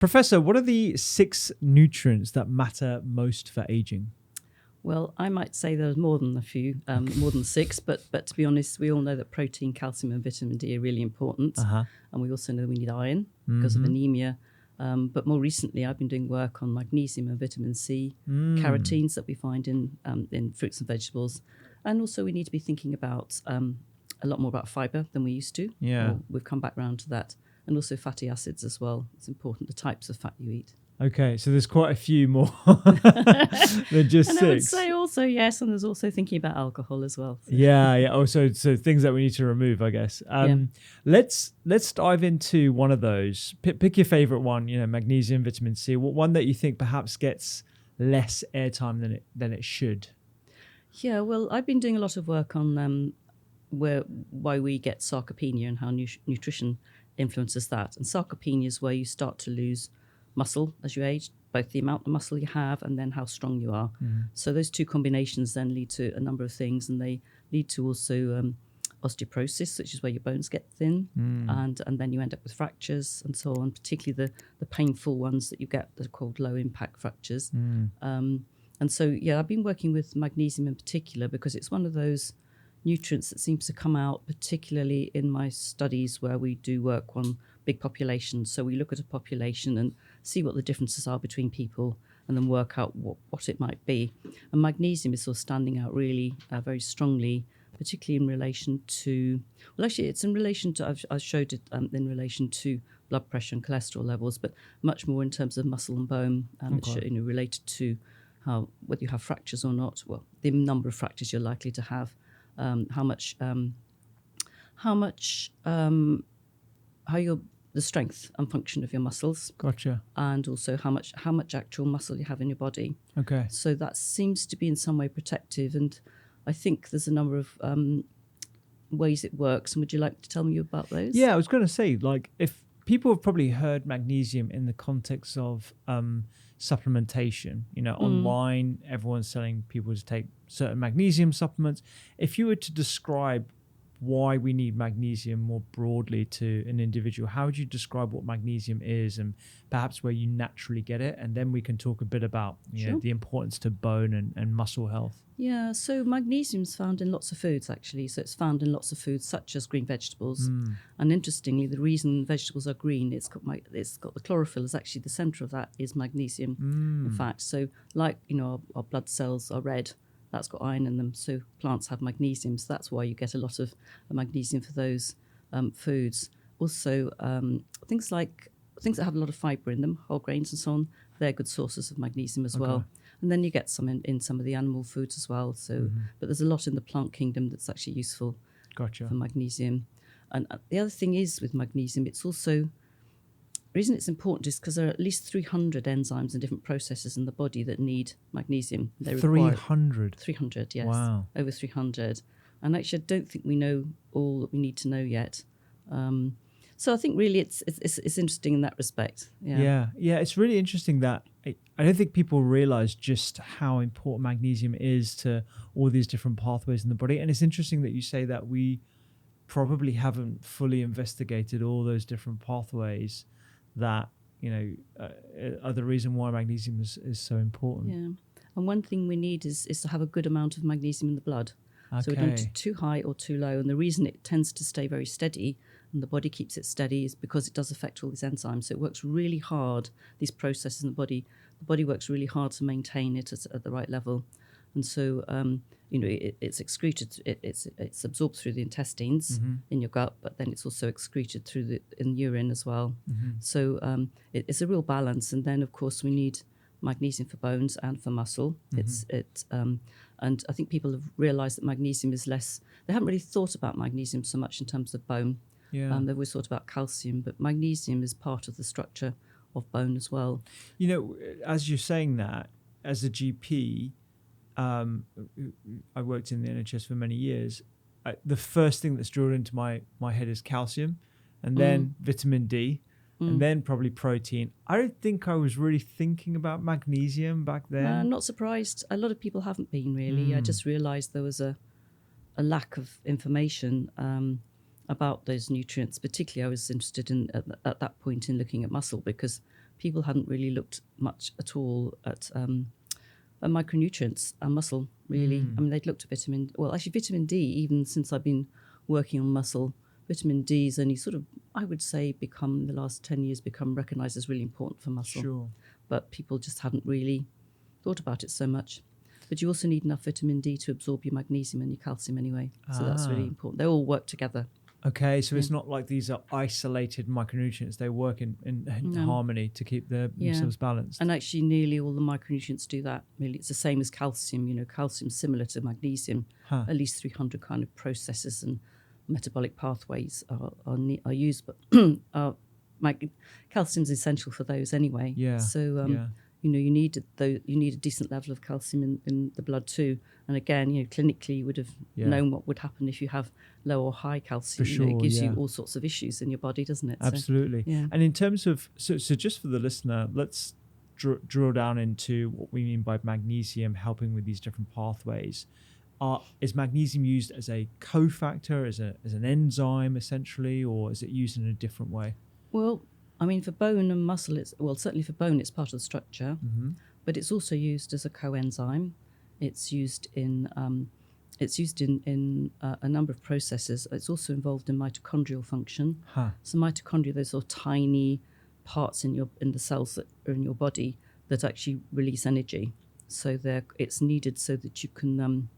Professor, what are the 6 nutrients that matter most for aging? Well, I might say there's more than a few, more than 6, but to be honest, we all know that protein, calcium and vitamin D are really important. And we also know we need iron because of anemia. But more recently, I've been doing work on magnesium and vitamin C, carotenes that we find in fruits and vegetables. And also we need to be thinking about a lot more about fibre than we used to. Yeah. We've come back round to that. And also fatty acids as well. It's important, the types of fat you eat. Okay, so there's quite a few more than just 6. I would say also, yes, and there's also thinking about alcohol as well. So. Yeah. Oh, so things that we need to remove, I guess. Let's dive into one of those. Pick your favorite one. Magnesium, vitamin C. One that you think perhaps gets less airtime than it should. Yeah. Well, I've been doing a lot of work on why we get sarcopenia and how nutrition influences that. And sarcopenia is where you start to lose muscle as you age, both the amount of muscle you have and then how strong you are. So those two combinations then lead to a number of things, and they lead to also osteoporosis, which is where your bones get thin, and then you end up with fractures and so on, particularly the painful ones that you get that are called low impact fractures. And so, I've been working with magnesium in particular because it's one of those nutrients that seems to come out particularly in my studies where we do work on big populations. So we look at a population and see what the differences are between people and then work out what it might be. And magnesium is sort of standing out really very strongly, particularly in relation to, well, actually it's in relation to, I showed it in relation to blood pressure and cholesterol levels, but much more in terms of muscle and bone, it's related to whether you have fractures or not, well, the number of fractures you're likely to have, the strength and function of your muscles. Gotcha. And also how much actual muscle you have in your body. Okay. So that seems to be in some way protective, and I think there's a number of ways it works. And would you like to tell me about those? Yeah, I was going to say, if people have probably heard magnesium in the context of supplementation, online, everyone's telling people to take certain magnesium supplements. If you were to describe why we need magnesium more broadly to an individual, how would you describe what magnesium is and perhaps where you naturally get it? And then we can talk a bit about the importance to bone and muscle health. Yeah, so magnesium is found in lots of foods, actually. So it's found in lots of foods, such as green vegetables. And interestingly, the reason vegetables are green, it's got the chlorophyll is actually the centre of that is magnesium, in fact. So our blood cells are red. That's got iron in them, so plants have magnesium. So that's why you get a lot of magnesium for those foods. Also, things that have a lot of fibre in them, whole grains and so on, they're good sources of magnesium as well. And then you get some in some of the animal foods as well. So, but there's a lot in the plant kingdom that's actually useful for magnesium. And the other thing is with magnesium, it's also, the reason it's important is because there are at least 300 enzymes and different processes in the body that need magnesium. 300? 300, yes. Wow. Over 300. And actually, I don't think we know all that we need to know yet. So I think really it's interesting in that respect. Yeah. It's really interesting that I don't think people realize just how important magnesium is to all these different pathways in the body. And it's interesting that you say that we probably haven't fully investigated all those different pathways that are the reason why magnesium is so important. Yeah, and one thing we need is to have a good amount of magnesium in the blood. Okay. So we don't do too high or too low, and the reason it tends to stay very steady and the body keeps it steady is because it does affect all these enzymes. So it works really hard, these processes in the body works really hard to maintain it at the right level. And so it's excreted, it's absorbed through the intestines in your gut, but then it's also excreted in urine as well. So it's a real balance. And then of course we need magnesium for bones and for muscle. And I think people have realised that magnesium is less. They haven't really thought about magnesium so much in terms of bone. They've always thought about calcium, but magnesium is part of the structure of bone as well. As you're saying that, as a GP. I worked in the NHS for many years. The first thing that's drilled into my head is calcium, and then vitamin D, and then probably protein. I don't think I was really thinking about magnesium back then. I'm not surprised. A lot of people haven't been really. I just realised there was a lack of information about those nutrients. Particularly, I was interested in at that point in looking at muscle because people hadn't really looked much at all at micronutrients and muscle, really. I mean, they'd looked at vitamin D, even since I've been working on muscle. Vitamin D is only sort of, I would say, the last 10 years become recognised as really important for muscle. Sure. But people just hadn't really thought about it so much. But you also need enough vitamin D to absorb your magnesium and your calcium anyway. So that's really important. They all work together. Okay, so it's not like these are isolated micronutrients. They work in harmony to keep themselves balanced. And actually nearly all the micronutrients do that. Really, it's the same as calcium. You know, calcium's similar to magnesium. At least 300 kind of processes and metabolic pathways are used. But calcium's essential for those anyway. Yeah. So, you know, you need a decent level of calcium in the blood too. And again, you know, clinically you would have known what would happen if you have low or high calcium. For sure, you know, it gives you all sorts of issues in your body, doesn't it? Absolutely. So, And in terms of, so just for the listener, let's drill down into what we mean by magnesium helping with these different pathways. Is magnesium used as a cofactor, as an enzyme essentially, or is it used in a different way? Well, I mean, for bone and muscle, certainly for bone, it's part of the structure, but it's also used as a coenzyme. It's used in a number of processes. It's also involved in mitochondrial function. So mitochondria, those sort of tiny parts in the cells that are in your body that actually release energy. So it's needed so that you can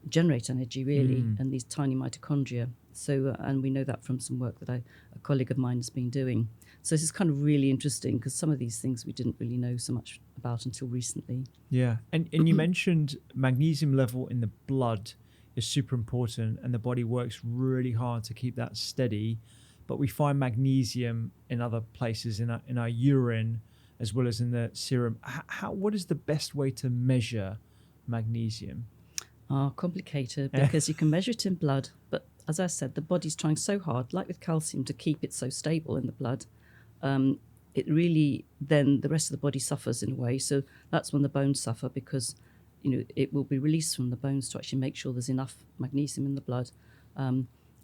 generate energy really, and these tiny mitochondria. So, and we know that from some work that a colleague of mine has been doing. So this is kind of really interesting because some of these things we didn't really know so much about until recently. Yeah, and you mentioned magnesium level in the blood is super important, and the body works really hard to keep that steady. But we find magnesium in other places in our urine as well as in the serum. What is the best way to measure magnesium? Complicated because you can measure it in blood, but as I said, the body's trying so hard, like with calcium, to keep it so stable in the blood. It really, then the rest of the body suffers in a way. So that's when the bones suffer because, you know, it will be released from the bones to actually make sure there's enough magnesium in the blood.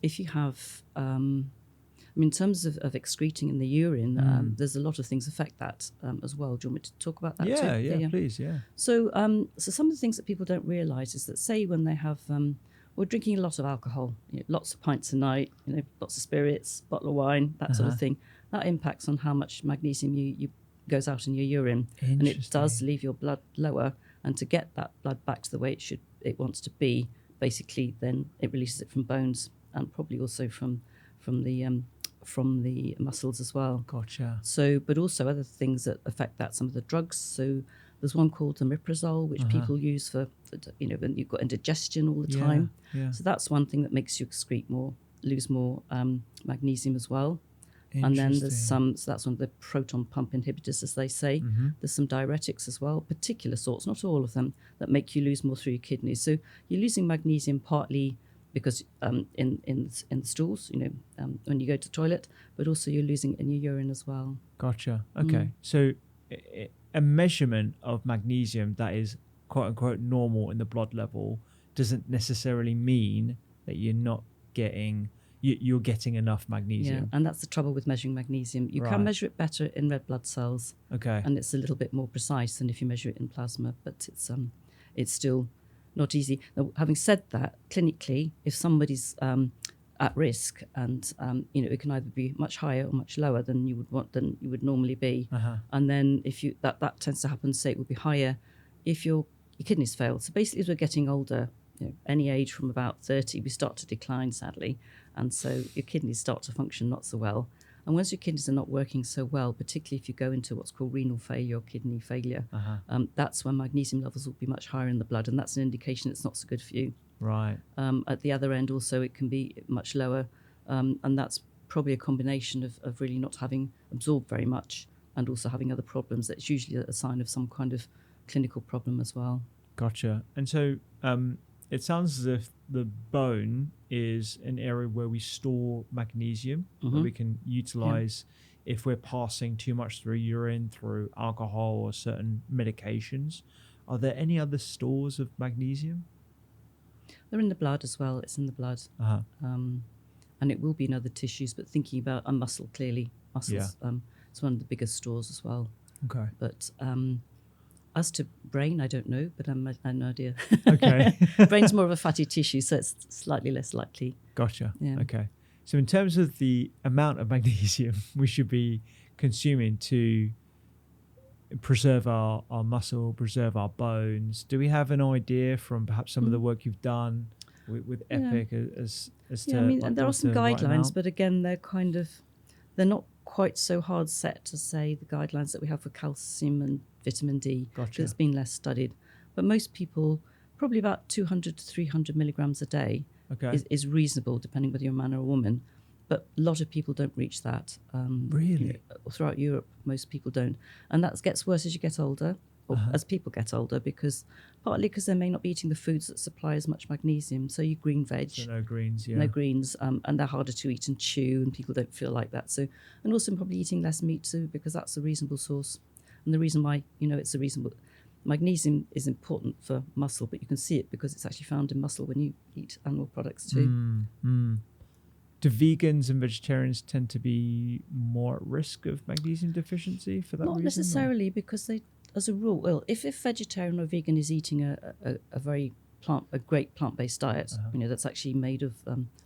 If you have, in terms of excreting in the urine, there's a lot of things affect that as well. Do you want me to talk about that too? Yeah, please, yeah. So, so some of the things that people don't realise is that, say, when they have, we're drinking a lot of alcohol, you know, lots of pints a night, you know, lots of spirits, bottle of wine, that sort of thing. That impacts on how much magnesium you goes out in your urine, and it does leave your blood lower. And to get that blood back to the way it wants to be, basically, then it releases it from bones and probably also from the muscles as well. Gotcha. So, but also other things that affect that. Some of the drugs. So there's one called omeprazole, which people use for, you know, when you've got indigestion all the time. Yeah. So that's one thing that makes you lose more magnesium as well. And then there's so that's one of the proton pump inhibitors, as they say. There's some diuretics as well, particular sorts, not all of them, that make you lose more through your kidneys. So you're losing magnesium partly because in the stools, you know, when you go to the toilet, but also you're losing it in your urine as well. Gotcha. Okay. So a measurement of magnesium that is quote unquote normal in the blood level doesn't necessarily mean that you're getting enough magnesium. Yeah, and that's the trouble with measuring magnesium. You can measure it better in red blood cells. Okay. And it's a little bit more precise than if you measure it in plasma, but it's still not easy. Now, having said that, clinically, if somebody's at risk, and you know, it can either be much higher or much lower than you would normally be, and then if you that tends to happen, say it would be higher if your kidneys fail. So basically, as we're getting older, you know, any age from about 30, we start to decline, sadly, and so your kidneys start to function not so well. And once your kidneys are not working so well, particularly if you go into what's called renal failure or kidney failure, that's when magnesium levels will be much higher in the blood, and that's an indication it's not so good for you. Right. At the other end also it can be much lower, and that's probably a combination of really not having absorbed very much and also having other problems. That's usually a sign of some kind of clinical problem as well. Gotcha. And so it sounds as if the bone is an area where we store magnesium that we can utilize if we're passing too much through urine, through alcohol or certain medications. Are there any other stores of magnesium? They're in the blood as well. It's in the blood. And it will be in other tissues, but thinking about a muscle, clearly, muscles. It's one of the biggest stores as well. Okay. But as to brain, I don't know, but I have no idea. Okay. Brain's more of a fatty tissue, so it's slightly less likely. Gotcha. Yeah. Okay. So in terms of the amount of magnesium we should be consuming to preserve our muscle, preserve our bones, do we have an idea from perhaps some of the work you've done with EPIC as to I mean, like, there are what's some the right guidelines, amount? but again, they're not quite so hard set to say the guidelines that we have for calcium and vitamin D. Gotcha. Because it's been less studied. But most people, probably about 200 to 300 milligrams a day Okay. is reasonable, depending whether you're a man or a woman. But a lot of people don't reach that. Really? Throughout Europe, most people don't. And that gets worse as you get older, or as people get older, partly because they may not be eating the foods that supply as much magnesium. So you green veg. So no greens, yeah. No greens, and they're harder to eat and chew, and people don't feel like that. So, and also probably eating less meat too, because that's a reasonable source. And the reason why, it's a reasonable, magnesium is important for muscle, but you can see it because it's actually found in muscle when you eat animal products too. Do vegans and vegetarians tend to be more at risk of magnesium deficiency for that reason? Not necessarily, because they, as a rule, well, if vegetarian or vegan is eating a great plant-based diet, that's actually made of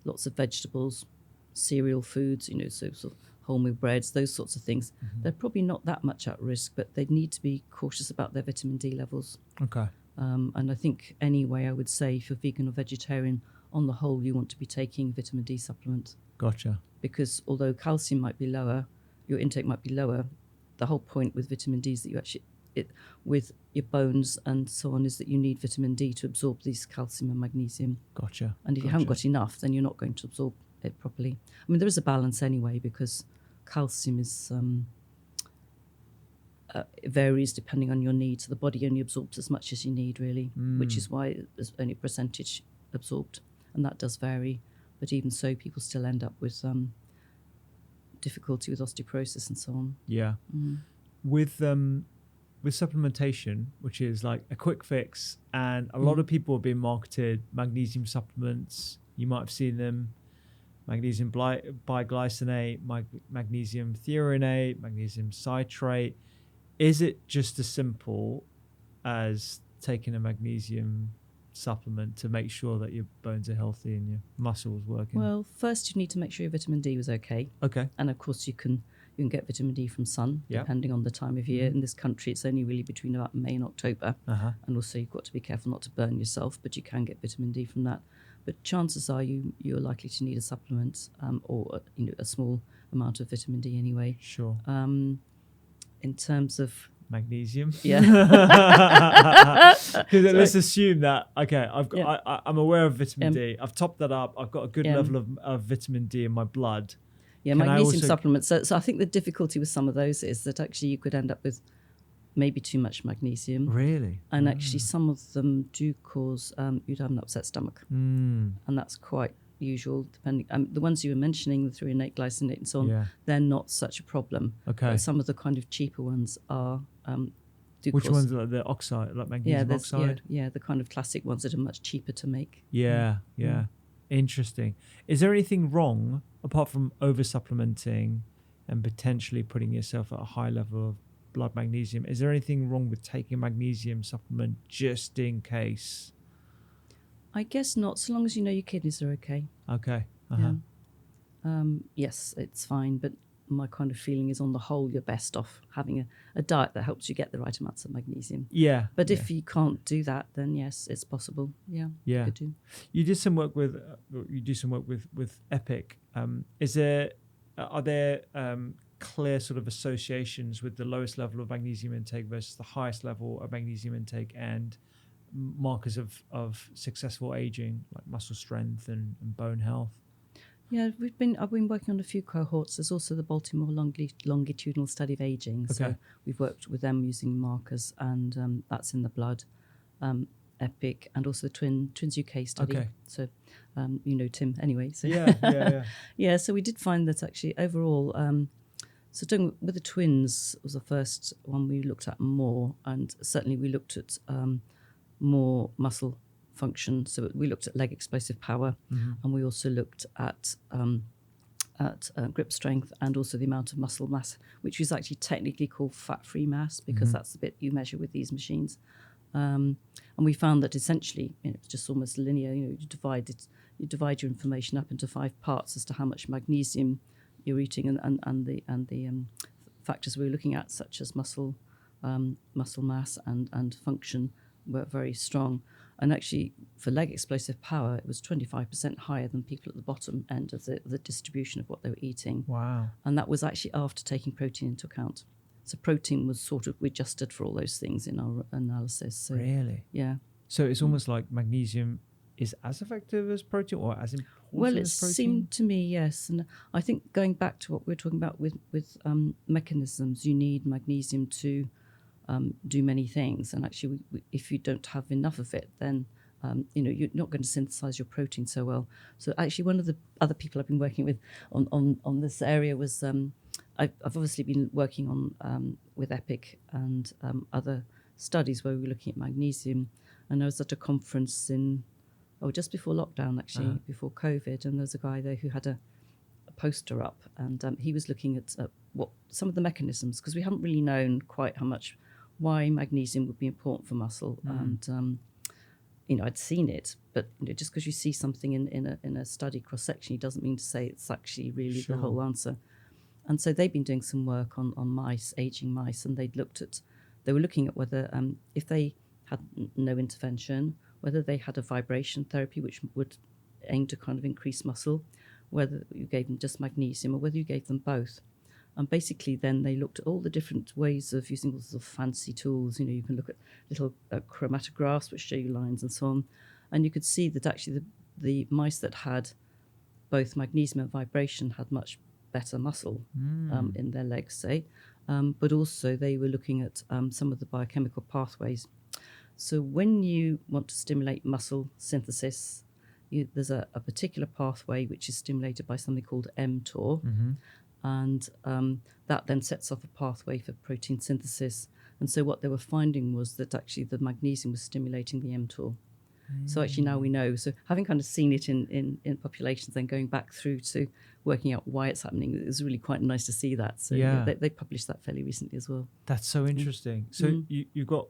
lots of vegetables, cereal foods, so sort of wholemeal breads, those sorts of things, they're probably not that much at risk, but they need to be cautious about their vitamin D levels. Okay. And I think anyway, I would say if you're vegan or vegetarian, on the whole, you want to be taking vitamin D supplement. Gotcha. Because although calcium might be lower, your intake might be lower, the whole point with vitamin D is that you actually, with your bones and so on, is that you need vitamin D to absorb these calcium and magnesium. Gotcha. And if you haven't got enough, then you're not going to absorb it properly. I mean, there is a balance anyway, because calcium is it varies depending on your needs. So the body only absorbs as much as you need, really, which is why there's only a percentage absorbed, and that does vary. But even so, people still end up with difficulty with osteoporosis and so on. Yeah. With supplementation, which is like a quick fix, and a lot of people have been marketed magnesium supplements. You might have seen them: magnesium biglycinate, magnesium threonate, magnesium citrate. Is it just as simple as taking a magnesium supplement to make sure that your bones are healthy and your muscles working? Well, first you need to make sure your vitamin D was okay. Okay. And of course you can get vitamin D from sun, depending on the time of year. In this country, it's only really between about May and October. And also you've got to be careful not to burn yourself, but you can get vitamin D from that. But chances are you're likely to need a supplement or a small amount of vitamin D anyway. Sure. In terms of magnesium. Yeah. Let's assume that, okay, I'm aware of vitamin D. I've topped that up. I've got a good level of vitamin D in my blood. Yeah, magnesium supplements. So I think the difficulty with some of those is that actually you could end up with maybe too much magnesium. Really? And actually some of them do cause you to have an upset stomach. And that's quite usual, depending. The ones you were mentioning, the threonate, glycinate and so on, they're not such a problem. Okay. But some of the kind of cheaper ones are Which ones? Like the oxide, like magnesium oxide? Yeah, the kind of classic ones that are much cheaper to make. Yeah. Interesting. Is there anything wrong, apart from over supplementing and potentially putting yourself at a high level of blood magnesium, is there anything wrong with taking a magnesium supplement just in case? I guess not, so long as you know your kidneys are okay. Okay. Yes, it's fine, but my kind of feeling is on the whole you're best off having a diet that helps you get the right amounts of magnesium. Yeah. But if you can't do that, then yes, it's possible. Yeah. Yeah. Could do. You did some work with with EPIC. Are there clear sort of associations with the lowest level of magnesium intake versus the highest level of magnesium intake and markers of successful aging, like muscle strength and bone health? Yeah, I've been working on a few cohorts. There's also the Baltimore longitudinal study of aging. Okay. So we've worked with them using markers, and that's in the blood. EPIC, and also the Twins UK study. Okay. So Tim anyway. So Yeah. Yeah, so we did find that actually overall, so doing with the twins was the first one we looked at more, and certainly we looked at more muscle function. So we looked at leg explosive power, and we also looked at at grip strength and also the amount of muscle mass, which is actually technically called fat-free mass because that's the bit you measure with these machines. And we found that essentially it's just almost linear. You divide your information up into 5 parts as to how much magnesium you're eating, and the factors we were looking at, such as muscle mass and function, were very strong. And actually, for leg explosive power, it was 25% higher than people at the bottom end of the distribution of what they were eating. Wow. And that was actually after taking protein into account. So protein was we adjusted for all those things in our analysis. So, really? Yeah. So it's almost like magnesium is as effective as protein, or as important as protein? Well, it seemed to me, yes. And I think going back to what we were talking about with mechanisms, you need magnesium to do many things. And actually, if you don't have enough of it, then you're not going to synthesize your protein so well. So actually, one of the other people I've been working with on this area was I've obviously been working on with EPIC and other studies where we were looking at magnesium. And I was at a conference just before lockdown, actually, before COVID, and there was a guy there who had a poster up, and he was looking at what some of the mechanisms, because we haven't really known quite why magnesium would be important for muscle. And I'd seen it, but just because you see something in a study cross-section, doesn't mean to say it's actually really the whole answer. And so they've been doing some work on mice, aging mice, and they were looking at whether if they had no intervention, whether they had a vibration therapy which would aim to kind of increase muscle, whether you gave them just magnesium or whether you gave them both. And basically then they looked at all the different ways of using all sorts of fancy tools. You can look at little chromatographs which show you lines and so on. And you could see that actually the mice that had both magnesium and vibration had much better muscle in their legs, say. But also they were looking at some of the biochemical pathways. So when you want to stimulate muscle synthesis, there's a particular pathway which is stimulated by something called mTOR. And that then sets off a pathway for protein synthesis. And so what they were finding was that actually the magnesium was stimulating the mTOR. So actually now we know. So having kind of seen it in populations, then going back through to working out why it's happening, it was really quite nice to see that. So they published that fairly recently as well. That's so interesting. So you've got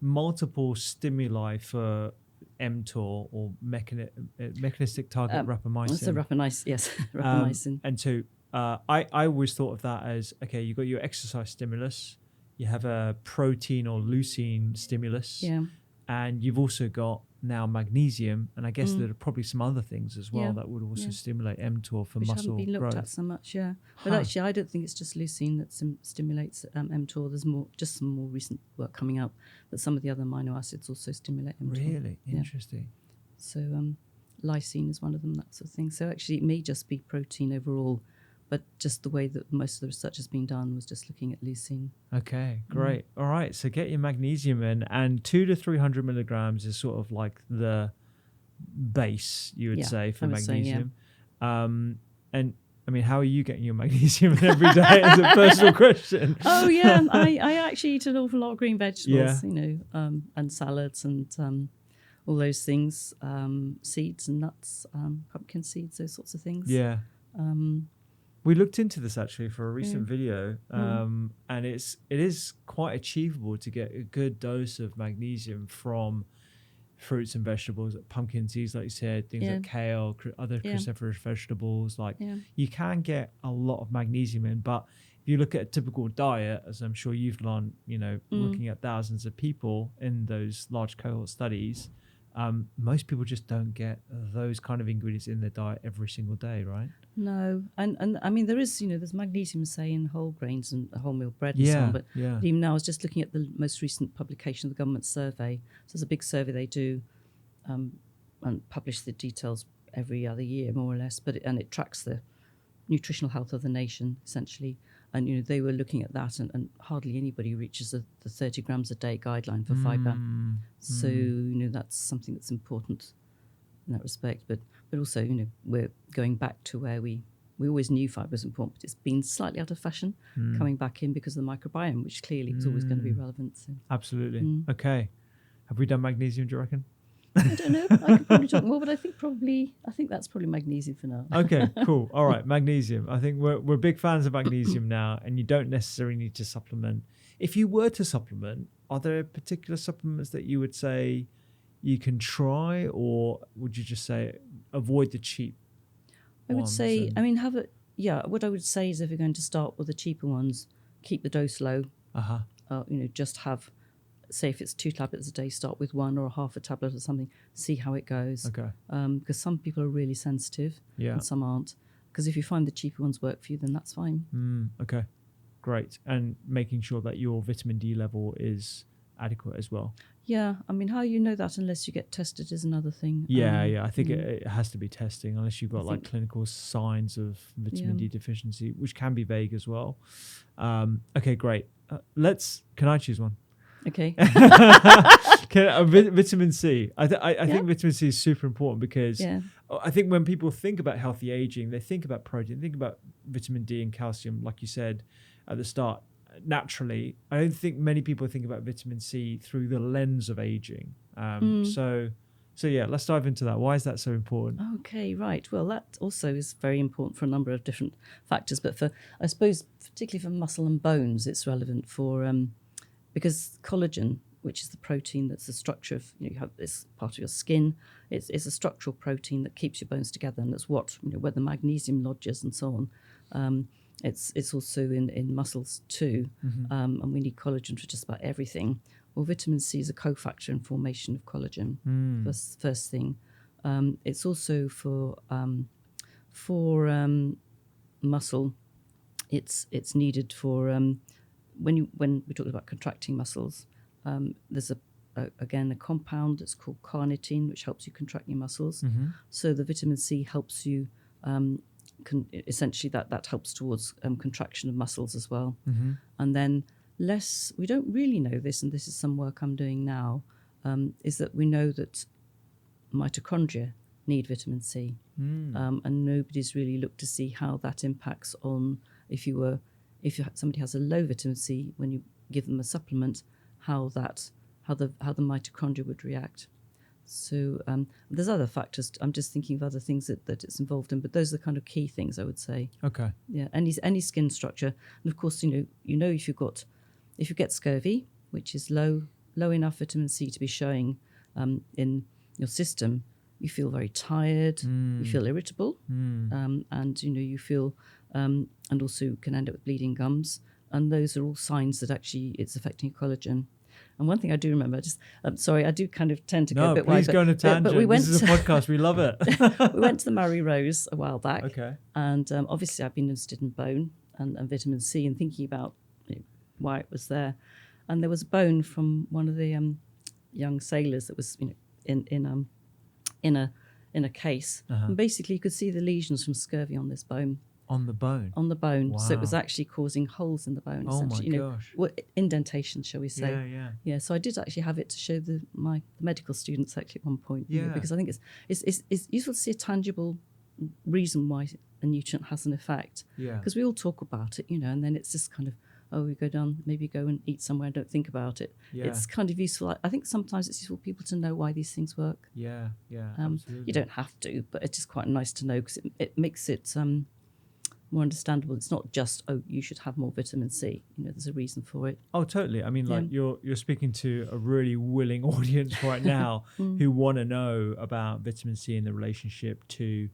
multiple stimuli for mTOR, or mechanistic target rapamycin. So rapamycin. And so I always thought of that as, okay, you've got your exercise stimulus, you have a protein or leucine stimulus, and you've also got now magnesium, and I guess there are probably some other things as well that would also stimulate mTOR for which muscle haven't been looked growth. at so much, But actually, I don't think it's just leucine that stimulates mTOR. There's some more recent work coming out that some of the other amino acids also stimulate mTOR. Really interesting. So lysine is one of them, that sort of thing. So actually, it may just be protein overall, but just the way that most of the research has been done was just looking at leucine. Okay, great. All right, so get your magnesium in, and 200 to 300 milligrams is sort of like the base, you would say, for magnesium. And I mean, how are you getting your magnesium in every day? As a personal question. Oh yeah, I actually eat an awful lot of green vegetables, and salads and all those things, seeds and nuts, pumpkin seeds, those sorts of things. Yeah. We looked into this actually for a recent video, and it is quite achievable to get a good dose of magnesium from fruits and vegetables, like pumpkin seeds, like you said, things like kale, other cruciferous vegetables. You can get a lot of magnesium in, but if you look at a typical diet, as I'm sure you've learned, looking at thousands of people in those large cohort studies, most people just don't get those kind of ingredients in their diet every single day, right? No, and I mean, there's magnesium, say, in whole grains and wholemeal bread and so on, but even now I was just looking at the most recent publication of the government survey. So there's a big survey they do and publish the details every other year, more or less, and it tracks the nutritional health of the nation, essentially. And, they were looking at that, and hardly anybody reaches the 30 grams a day guideline for fibre. So, that's something that's important in that respect. But also, we're going back to where we always knew fibre was important, but it's been slightly out of fashion coming back in because of the microbiome, which clearly was always going to be relevant. So. Absolutely. Okay. Have we done magnesium, do you reckon? I don't know. I could probably talk more, but I think that's probably magnesium for now. Okay, cool. All right, magnesium. I think we're big fans of magnesium now, and you don't necessarily need to supplement. If you were to supplement, are there particular supplements that you would say you can try, or would you just say avoid the cheap I would ones say, and- I mean, what I would say is if you're going to start with the cheaper ones, keep the dose low. Just have, say if it's 2 tablets a day, start with 1 or half a tablet or something, see how it goes. Okay. Because some people are really sensitive and some aren't. Because if you find the cheaper ones work for you, then that's fine. Okay, great. And making sure that your vitamin D level is adequate as well. Yeah, I mean, how you know that unless you get tested is another thing. Yeah. I think it has to be testing unless you've got like clinical signs of vitamin D deficiency, which can be vague as well. Okay, great. Can I choose one? Okay. Vitamin C. I think vitamin C is super important because I think when people think about healthy aging, they think about protein, think about vitamin D and calcium, like you said at the start. Naturally, I don't think many people think about vitamin C through the lens of aging. So yeah, let's dive into that. Why is that so important? Okay, right. Well, that also is very important for a number of different factors, but I suppose particularly for muscle and bones, it's relevant for because collagen, which is the protein that's the structure of you have this part of your skin, it's a structural protein that keeps your bones together, and that's what where the magnesium lodges and so on. It's also in muscles too, and we need collagen for just about everything. Well, vitamin C is a cofactor in formation of collagen. First thing, it's also for muscle. It's needed for when we talk about contracting muscles. There's a compound that's called carnitine, which helps you contract your muscles. So the vitamin C helps you. Essentially that helps towards contraction of muscles as well. And then we don't really know this, and this is some work I'm doing now, is that we know that mitochondria need vitamin C, and nobody's really looked to see how that impacts on if somebody has a low vitamin C, when you give them a supplement, how the mitochondria would react. So there's other factors. I'm just thinking of other things that it's involved in, but those are the kind of key things I would say. Okay. Yeah, any skin structure, and of course, if you get scurvy, which is low enough vitamin C to be showing in your system, you feel very tired, you feel irritable, and you feel, and also can end up with bleeding gums, and those are all signs that actually it's affecting your collagen. And one thing I do remember, I do kind of tend to go a bit wide. No, please go on a tangent. But this is a podcast. We love it. We went to the Murray Rose a while back. Okay. And obviously I've been interested in bone and vitamin C and thinking about why it was there. And there was a bone from one of the young sailors that was in a case. And basically you could see the lesions from scurvy on this bone. On the bone? On the bone. Wow. So it was actually causing holes in the bone. Oh my gosh. Indentations, shall we say. Yeah. Yeah, so I did actually have it to show the medical students actually at one point. Yeah. Because I think it's useful to see a tangible reason why a nutrient has an effect. Yeah. Because we all talk about it, and then it's just kind of, we go down, maybe go and eat somewhere and don't think about it. Yeah. It's kind of useful. I think sometimes it's useful for people to know why these things work. Yeah, absolutely. You don't have to, but it's just quite nice to know because it makes it more understandable. It's not just, you should have more vitamin C. There's a reason for it. Oh, totally. I mean, like you're speaking to a really willing audience right now who want to know about vitamin C and the relationship to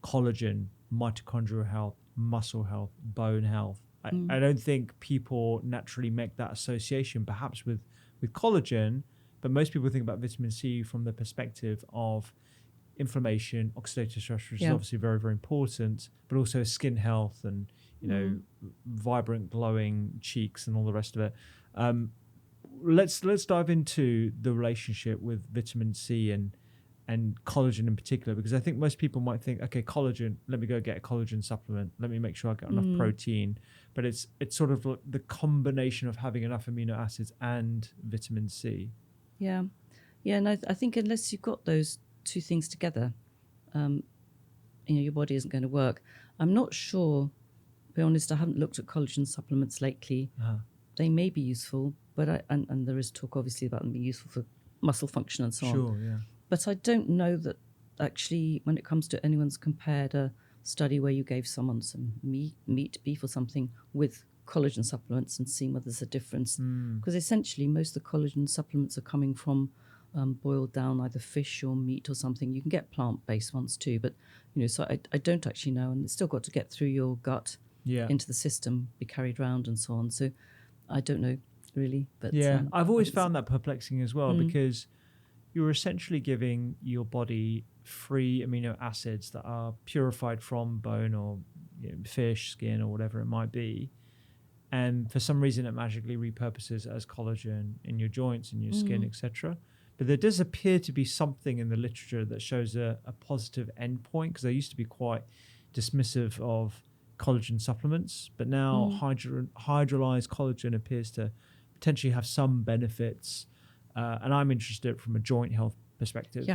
collagen, mitochondrial health, muscle health, bone health. I don't think people naturally make that association, perhaps with collagen, but most people think about vitamin C from the perspective of inflammation, oxidative stress, which is obviously very, very important, but also skin health and vibrant, glowing cheeks and all the rest of it. Let's dive into the relationship with vitamin C and collagen in particular, because I think most people might think, okay, collagen, let me go get a collagen supplement, let me make sure I get enough protein, but it's sort of like the combination of having enough amino acids and vitamin C. And I think unless you've got those two things together, your body isn't going to work. I'm not sure, to be honest, I haven't looked at collagen supplements lately. They may be useful, but and there is talk obviously about them being useful for muscle function and so on. Sure, yeah. But I don't know that actually when it comes to anyone's compared a study where you gave someone some meat, beef or something with collagen supplements and seeing whether there's a difference. Because essentially most of the collagen supplements are coming from boiled down either fish or meat or something. You can get plant-based ones too, but so I don't actually know, and it's still got to get through your gut into the system, be carried around and so on. So I don't know really. But I've always found that perplexing as well, because you're essentially giving your body free amino acids that are purified from bone or fish, skin, or whatever it might be. And for some reason, it magically repurposes as collagen in your joints and your skin, etc. But there does appear to be something in the literature that shows a positive endpoint, because they used to be quite dismissive of collagen supplements. But now hydrolyzed collagen appears to potentially have some benefits. And I'm interested from a joint health perspective.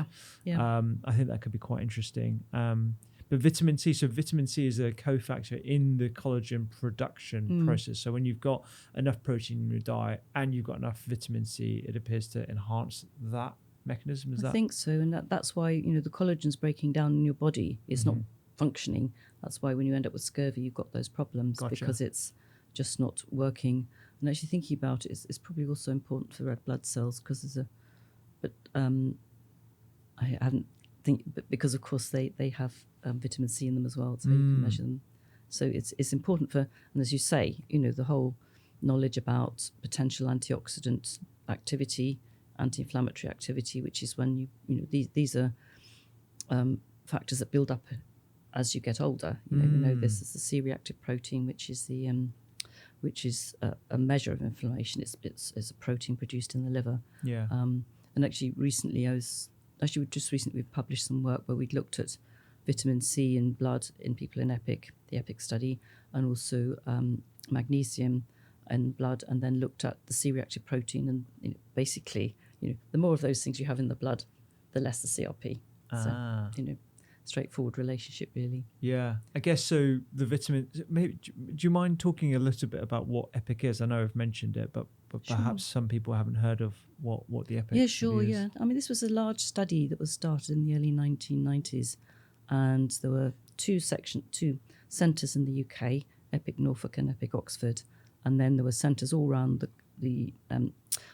I think that could be quite interesting. But vitamin C is a cofactor in the collagen production process. So when you've got enough protein in your diet and you've got enough vitamin C, it appears to enhance that mechanism. I think so, and that's why the collagen's breaking down in your body. It's not functioning. That's why when you end up with scurvy, you've got those problems because it's just not working. And actually thinking about it, it's probably also important for red blood cells because I haven't but because of course they have vitamin C in them as well, so you can measure them. So it's important for, and as you say, the whole knowledge about potential antioxidant activity, anti-inflammatory activity, which is when these are factors that build up as you get older. We know this is the C-reactive protein, which is a measure of inflammation. It's a protein produced in the liver. And actually recently we've published some work where we'd looked at vitamin C in blood in people in the EPIC study, and also magnesium in blood, and then looked at the C-reactive protein. And basically, the more of those things you have in the blood, the less the CRP. So, straightforward relationship, really. Yeah, I guess so. The vitamin. Maybe, do you mind talking a little bit about what EPIC is? I know I've mentioned it, but perhaps some people haven't heard of what the EPIC. Yeah, sure. Yeah, I mean, this was a large study that was started in the early 1990s, and there were two centres in the UK, EPIC Norfolk and EPIC Oxford, and then there were centres all around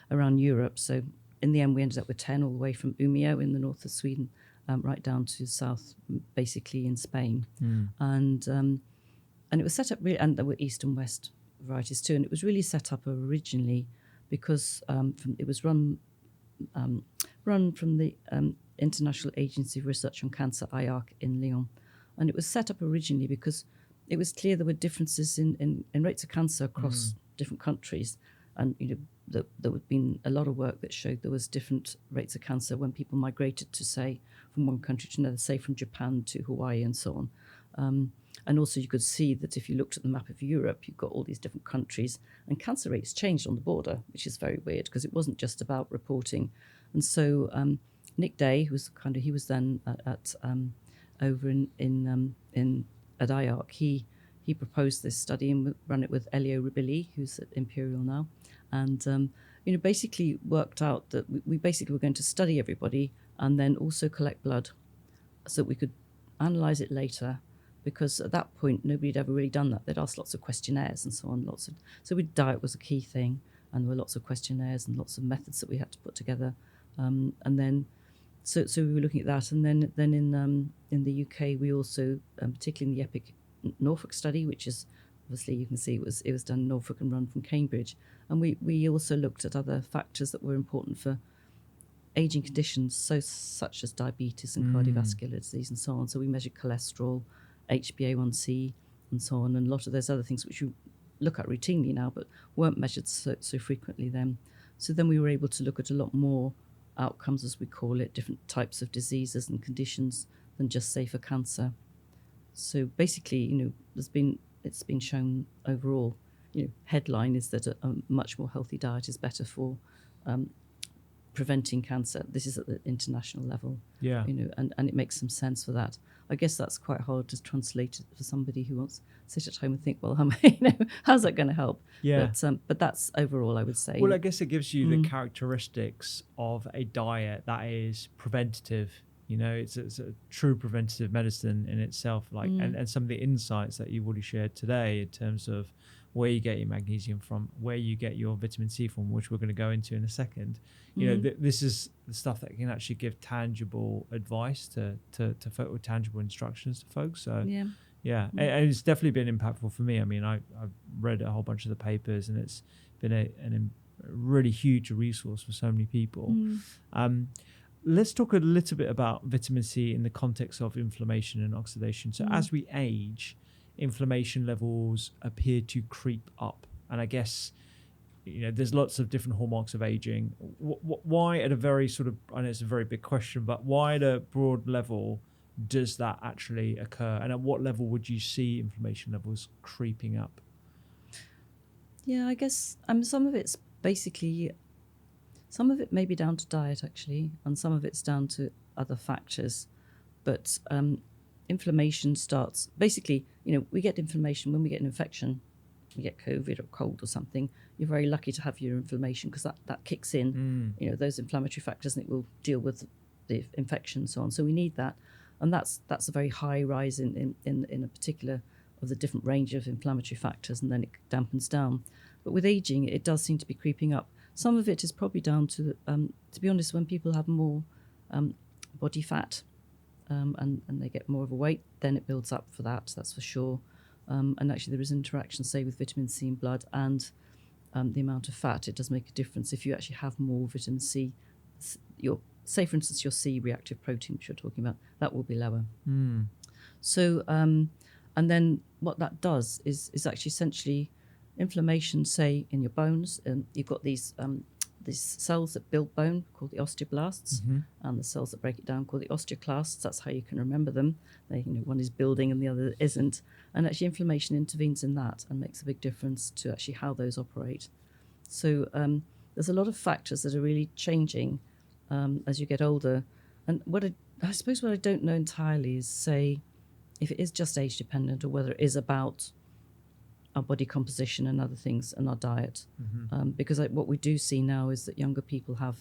around Europe. So in the end, we ended up with 10, all the way from Umeå in the north of Sweden, right down to south, basically in Spain, and it was set up really, and there were east and west varieties too, and it was really set up originally because it was run from the International Agency for Research on Cancer, IARC, in Lyon, and it was set up originally because it was clear there were differences in rates of cancer across different countries, and there had been a lot of work that showed there was different rates of cancer when people migrated to, say, from one country to another, say from Japan to Hawaii and so on. And also you could see that if you looked at the map of Europe, you've got all these different countries, and cancer rates changed on the border, which is very weird because it wasn't just about reporting. And so Nick Day, he was then at over at IARC, he proposed this study and ran it with Elio Ribili, who's at Imperial now, and basically worked out that we basically were going to study everybody and then also collect blood so that we could analyse it later, because at that point nobody had ever really done that. They'd asked lots of questionnaires and so on, so diet was a key thing, and there were lots of questionnaires and lots of methods that we had to put together, and then so we were looking at that, and then in the UK we also, particularly in the EPIC Norfolk study, which is obviously you can see it was done in Norfolk and run from Cambridge, and we also looked at other factors that were important for aging conditions, such as diabetes and cardiovascular disease and so on. So we measured cholesterol, HbA1c and so on, and a lot of those other things which you look at routinely now but weren't measured so frequently then. So then we were able to look at a lot more outcomes, as we call it, different types of diseases and conditions than just, say, for cancer. So basically, it's been shown overall, headline is that a much more healthy diet is better for preventing cancer. This is at the international level. Yeah. And it makes some sense for that. I guess that's quite hard to translate it for somebody who wants to sit at home and think, well, how's that going to help? Yeah. But that's overall, I would say. Well, I guess it gives you the characteristics of a diet that is preventative. It's a true preventative medicine in itself, and some of the insights that you've already shared today in terms of where you get your magnesium from, where you get your vitamin C from, which we're going to go into in a second. This is the stuff that can actually give tangible advice to or tangible instructions to folks. So and it's definitely been impactful for me. I mean, I've read a whole bunch of the papers, and it's been a really huge resource for so many people. Let's talk a little bit about vitamin C in the context of inflammation and oxidation. So as we age, inflammation levels appear to creep up. And I guess, there's lots of different hallmarks of aging. Why at a very sort of, I know it's a very big question, but why at a broad level does that actually occur? And at what level would you see inflammation levels creeping up? Yeah, I guess some of it's basically... Some of it may be down to diet, actually, and some of it's down to other factors. But inflammation starts... Basically, we get inflammation when we get an infection. We get COVID or cold or something. You're very lucky to have your inflammation because that kicks in, those inflammatory factors, and it will deal with the infection and so on. So we need that. And that's a very high rise in a particular of the different range of inflammatory factors, and then it dampens down. But with aging, it does seem to be creeping up. Some of it is probably down to be honest, when people have more body fat and they get more of a weight, then it builds up for that's for sure. And actually there is interaction, say, with vitamin C in blood and the amount of fat. It does make a difference. If you actually have more vitamin C, say, for instance, your C-reactive protein, which you're talking about, that will be lower. So, and then what that does is actually essentially... inflammation, say, in your bones, you've got these cells that build bone called the osteoblasts, and the cells that break it down called the osteoclasts. That's how you can remember them. One is building and the other isn't. And actually inflammation intervenes in that and makes a big difference to actually how those operate. So there's a lot of factors that are really changing as you get older. And I suppose what I don't know entirely is, say, if it is just age dependent or whether it is about our body composition and other things and our diet. Because what we do see now is that younger people have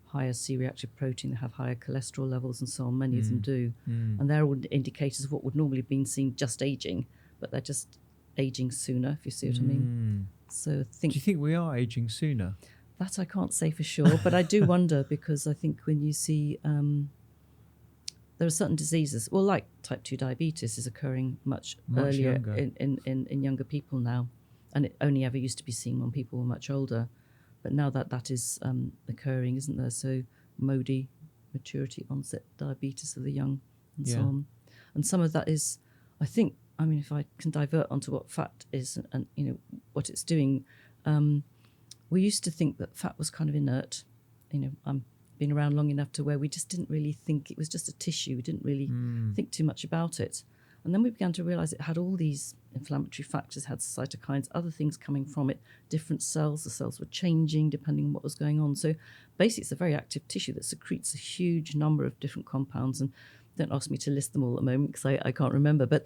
higher C-reactive protein, they have higher cholesterol levels and so on. Many of them do. And they're all indicators of what would normally have been seen just aging, but they're just aging sooner, if you see what I mean. So do you think we are aging sooner? That I can't say for sure, but I do wonder, because I think when you see... there are certain diseases, well, like type 2 diabetes is occurring much earlier in younger people now. And it only ever used to be seen when people were much older. But now that is occurring, isn't there? So MODY, maturity onset diabetes of the young, and so on. And some of that is, I think, if I can divert onto what fat is and what it's doing, we used to think that fat was kind of inert. Been around long enough to where we just didn't really think it was just a tissue. We didn't really think too much about it. And then we began to realize it had all these inflammatory factors, had cytokines, other things coming from it, different cells. The cells were changing depending on what was going on. So basically it's a very active tissue that secretes a huge number of different compounds. And don't ask me to list them all at the moment because I can't remember. But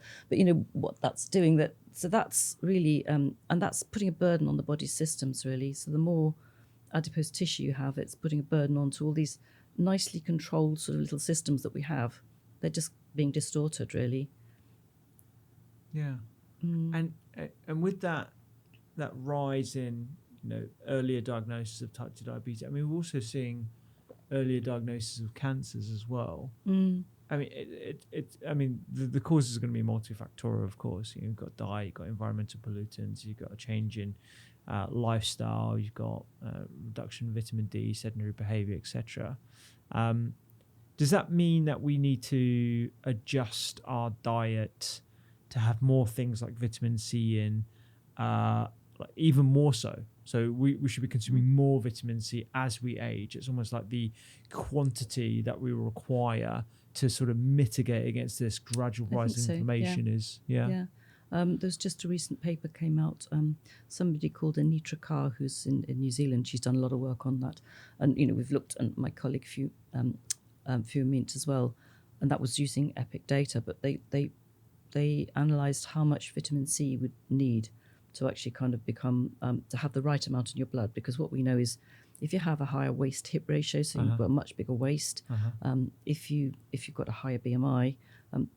what that's doing, so that's really, and that's putting a burden on the body's systems, really. So the more adipose tissue you have, it's putting a burden onto all these nicely controlled sort of little systems that we have. They're just being distorted, really. Yeah. And with that rise in earlier diagnosis of type 2 diabetes, we're also seeing earlier diagnosis of cancers as well. The causes are going to be multifactorial, of course. You've got diet, you've got environmental pollutants, you've got a change in lifestyle, you've got reduction in vitamin D, sedentary behavior, etc. Does that mean that we need to adjust our diet to have more things like vitamin C in, even more so? So we should be consuming more vitamin C as we age. It's almost like the quantity that we require to sort of mitigate against this gradual rise in inflammation is. There's just a recent paper came out. Somebody called Anitra Carr, who's in New Zealand. She's done a lot of work on that, and we've looked, and my colleague Mint as well, and that was using EPIC data. But they analysed how much vitamin C you would need to actually kind of become to have the right amount in your blood, because what we know is if you have a higher waist hip ratio, so you've got a much bigger waist, if you've got a higher BMI,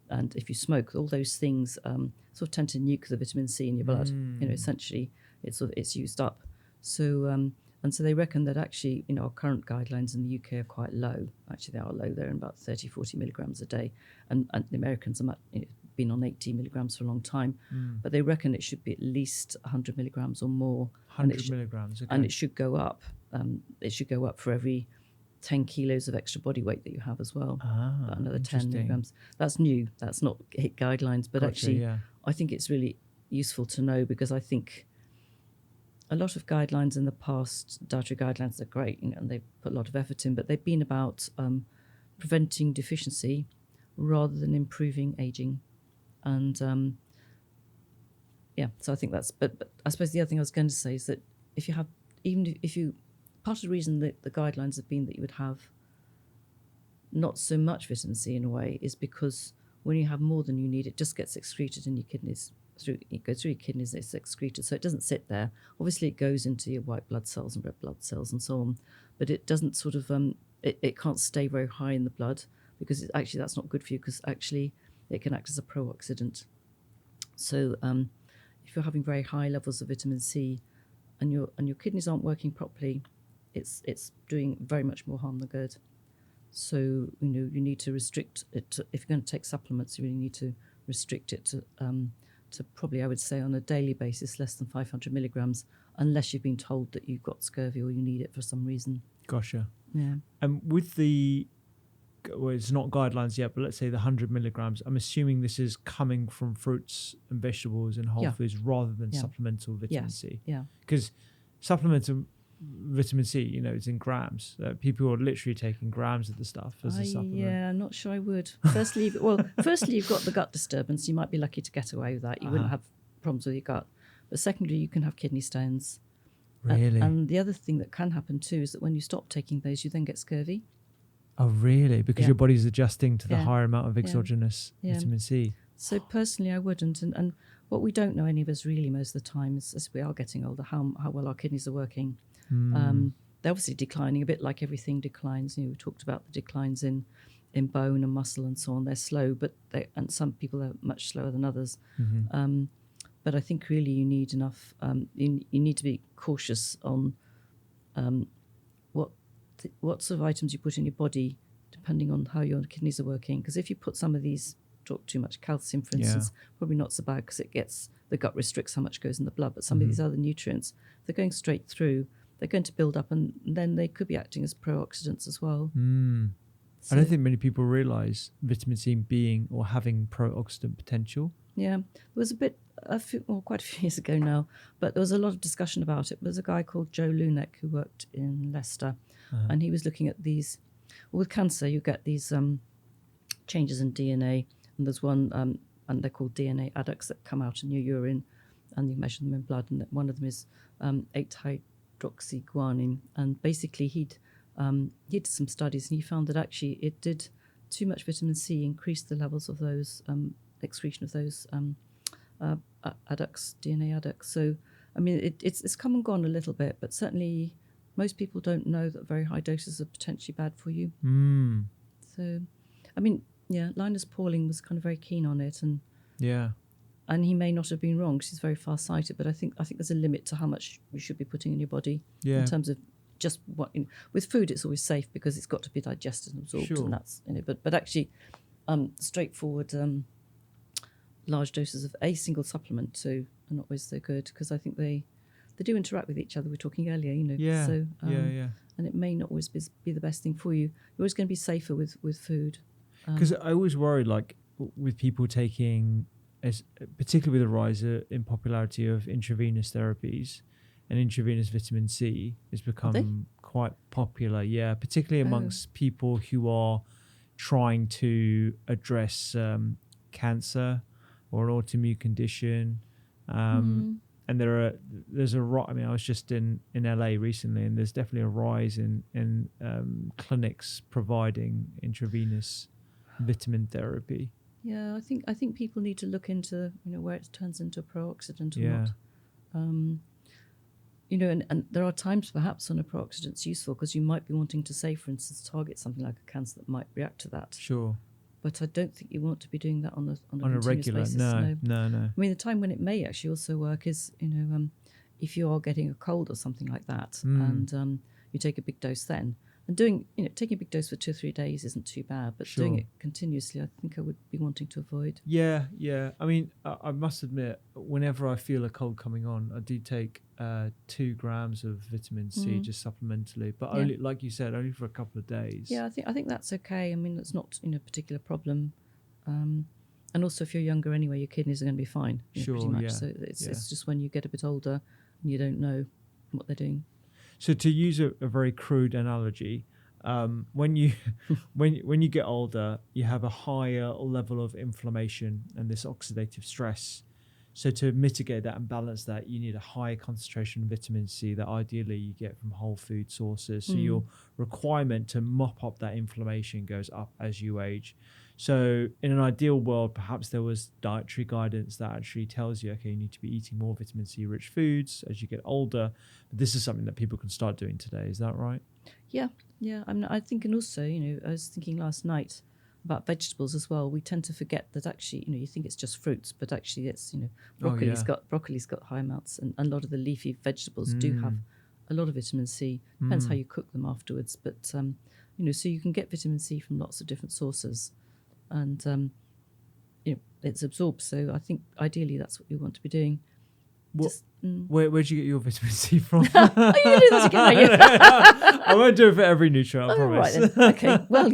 and if you smoke, all those things sort of tend to nuke the vitamin C in your blood. Essentially, it's used up. So and so they reckon that actually, our current guidelines in the UK are quite low. Actually, they are low. They're in about 30, 40 milligrams a day, and the Americans are been on 80 milligrams for a long time, but they reckon it should be at least 100 milligrams or more. 100 milligrams, okay. And it should go up. It should go up for every 10 kilos of extra body weight that you have as well. About another 10 milligrams. That's new. That's not HIT guidelines, but actually, I think it's really useful to know, because I think a lot of guidelines in the past, dietary guidelines, are great, and they put a lot of effort in, but they've been about preventing deficiency rather than improving aging. And so I think that's, but I suppose the other thing I was going to say is that if you have, part of the reason that the guidelines have been that you would have not so much vitamin C in a way is because when you have more than you need, it just gets excreted in your kidneys. It goes through your kidneys, it's excreted, so it doesn't sit there. Obviously, it goes into your white blood cells and red blood cells and so on, but it doesn't sort of, it can't stay very high in the blood, because actually that's not good for you, because actually it can act as a pro-oxidant. So if you're having very high levels of vitamin C and your kidneys aren't working properly, it's doing very much more harm than good. So you need to restrict it. If you're going to take supplements, you really need to restrict it to probably, I would say, on a daily basis, less than 500 milligrams, unless you've been told that you've got scurvy or you need it for some reason. Gotcha. Yeah. And with it's not guidelines yet, but let's say the 100 milligrams, I'm assuming this is coming from fruits and vegetables and whole foods rather than supplemental vitamin C. Yeah. Because supplemental vitamin C, it's in grams. People are literally taking grams of the stuff as a supplement. Yeah, I'm not sure I would. Firstly, you've got the gut disturbance. You might be lucky to get away with that. You wouldn't have problems with your gut. But secondly, you can have kidney stones. Really? And the other thing that can happen too is that when you stop taking those, you then get scurvy. Oh, really? Because your body's adjusting to the higher amount of exogenous vitamin C. So personally, I wouldn't. And what we don't know, any of us really, most of the time, is as we are getting older, how well our kidneys are working. They're obviously declining a bit, like everything declines. We talked about the declines in bone and muscle and so on. They're slow, and some people are much slower than others. But I think really you need enough. You need to be cautious on what sort of items you put in your body, depending on how your kidneys are working. Because if you put some of these, talk too much calcium, for instance, probably not so bad, because the gut restricts how much goes in the blood. But some of these other nutrients, they're going straight through. They're going to build up, and then they could be acting as pro-oxidants as well. So, I don't think many people realise vitamin C being or having pro-oxidant potential. Yeah, there was quite a few years ago now, but there was a lot of discussion about it. There's a guy called Joe Luneck who worked in Leicester, and he was looking at these. With cancer, you get these changes in DNA, and there's one, and they're called DNA adducts that come out in your urine, and you measure them in blood, and one of them is 8-hydroxyguanine, and basically he did some studies, and he found that actually it did too much vitamin C increase the levels of those excretion of those adducts, DNA adducts. So, I mean, it's come and gone a little bit, but certainly most people don't know that very high doses are potentially bad for you. So, I mean, Linus Pauling was kind of very keen on it, and he may not have been wrong because he's very far-sighted, but I think there's a limit to how much you should be putting in your body in terms of just what. With food, it's always safe because it's got to be digested and absorbed, and that's But actually, straightforward. Large doses of a single supplement too are not always so good, because I think they do interact with each other. We were talking earlier, So, and it may not always be the best thing for you. You're always going to be safer with food. Because I always worry, like with people taking, particularly with the rise in popularity of intravenous therapies, and intravenous vitamin C has become quite popular. Yeah, particularly amongst people who are trying to address cancer. or an autoimmune condition. And there's a I mean, I was just in LA recently, and there's definitely a rise in clinics providing intravenous vitamin therapy. Yeah, I think people need to look into where it turns into a pro-oxidant or Yeah. not. And there are times perhaps when a pro-oxidant's useful because you might be wanting to, say, for instance, target something like a cancer that might react to that. Sure. But I don't think you want to be doing that on a continuous regular basis. no. I mean, the time when it may actually also work is if you are getting a cold or something like that, and you take a big dose then. And taking a big dose for 2 or 3 days isn't too bad, but doing it continuously, I think I would be wanting to avoid. Yeah. I mean, I must admit, whenever I feel a cold coming on, I do take 2 grams of vitamin C just supplementally, but only, like you said, only for a couple of days. Yeah, I think that's okay. I mean, that's not a particular problem. And also, if you're younger anyway, your kidneys are going to be fine. Pretty much. So it's just when you get a bit older and you don't know what they're doing. So to use a very crude analogy, when you when you get older, you have a higher level of inflammation and this oxidative stress. So to mitigate that and balance that, you need a higher concentration of vitamin C that ideally you get from whole food sources. So your requirement to mop up that inflammation goes up as you age. So in an ideal world, perhaps there was dietary guidance that actually tells you, okay, you need to be eating more vitamin C rich foods as you get older. But this is something that people can start doing today. Is that right? Yeah. I think, and also, I was thinking last night about vegetables as well. We tend to forget that actually, you think it's just fruits, but actually it's, broccoli's got high amounts, and a lot of the leafy vegetables do have a lot of vitamin C. Depends how you cook them afterwards, but so you can get vitamin C from lots of different sources, and it's absorbed. So I think ideally that's what you want to be doing. Where'd you get your vitamin C from? Oh, you can do that again, are you? I won't do it for every nutrient, I promise. Right then. Okay. Well,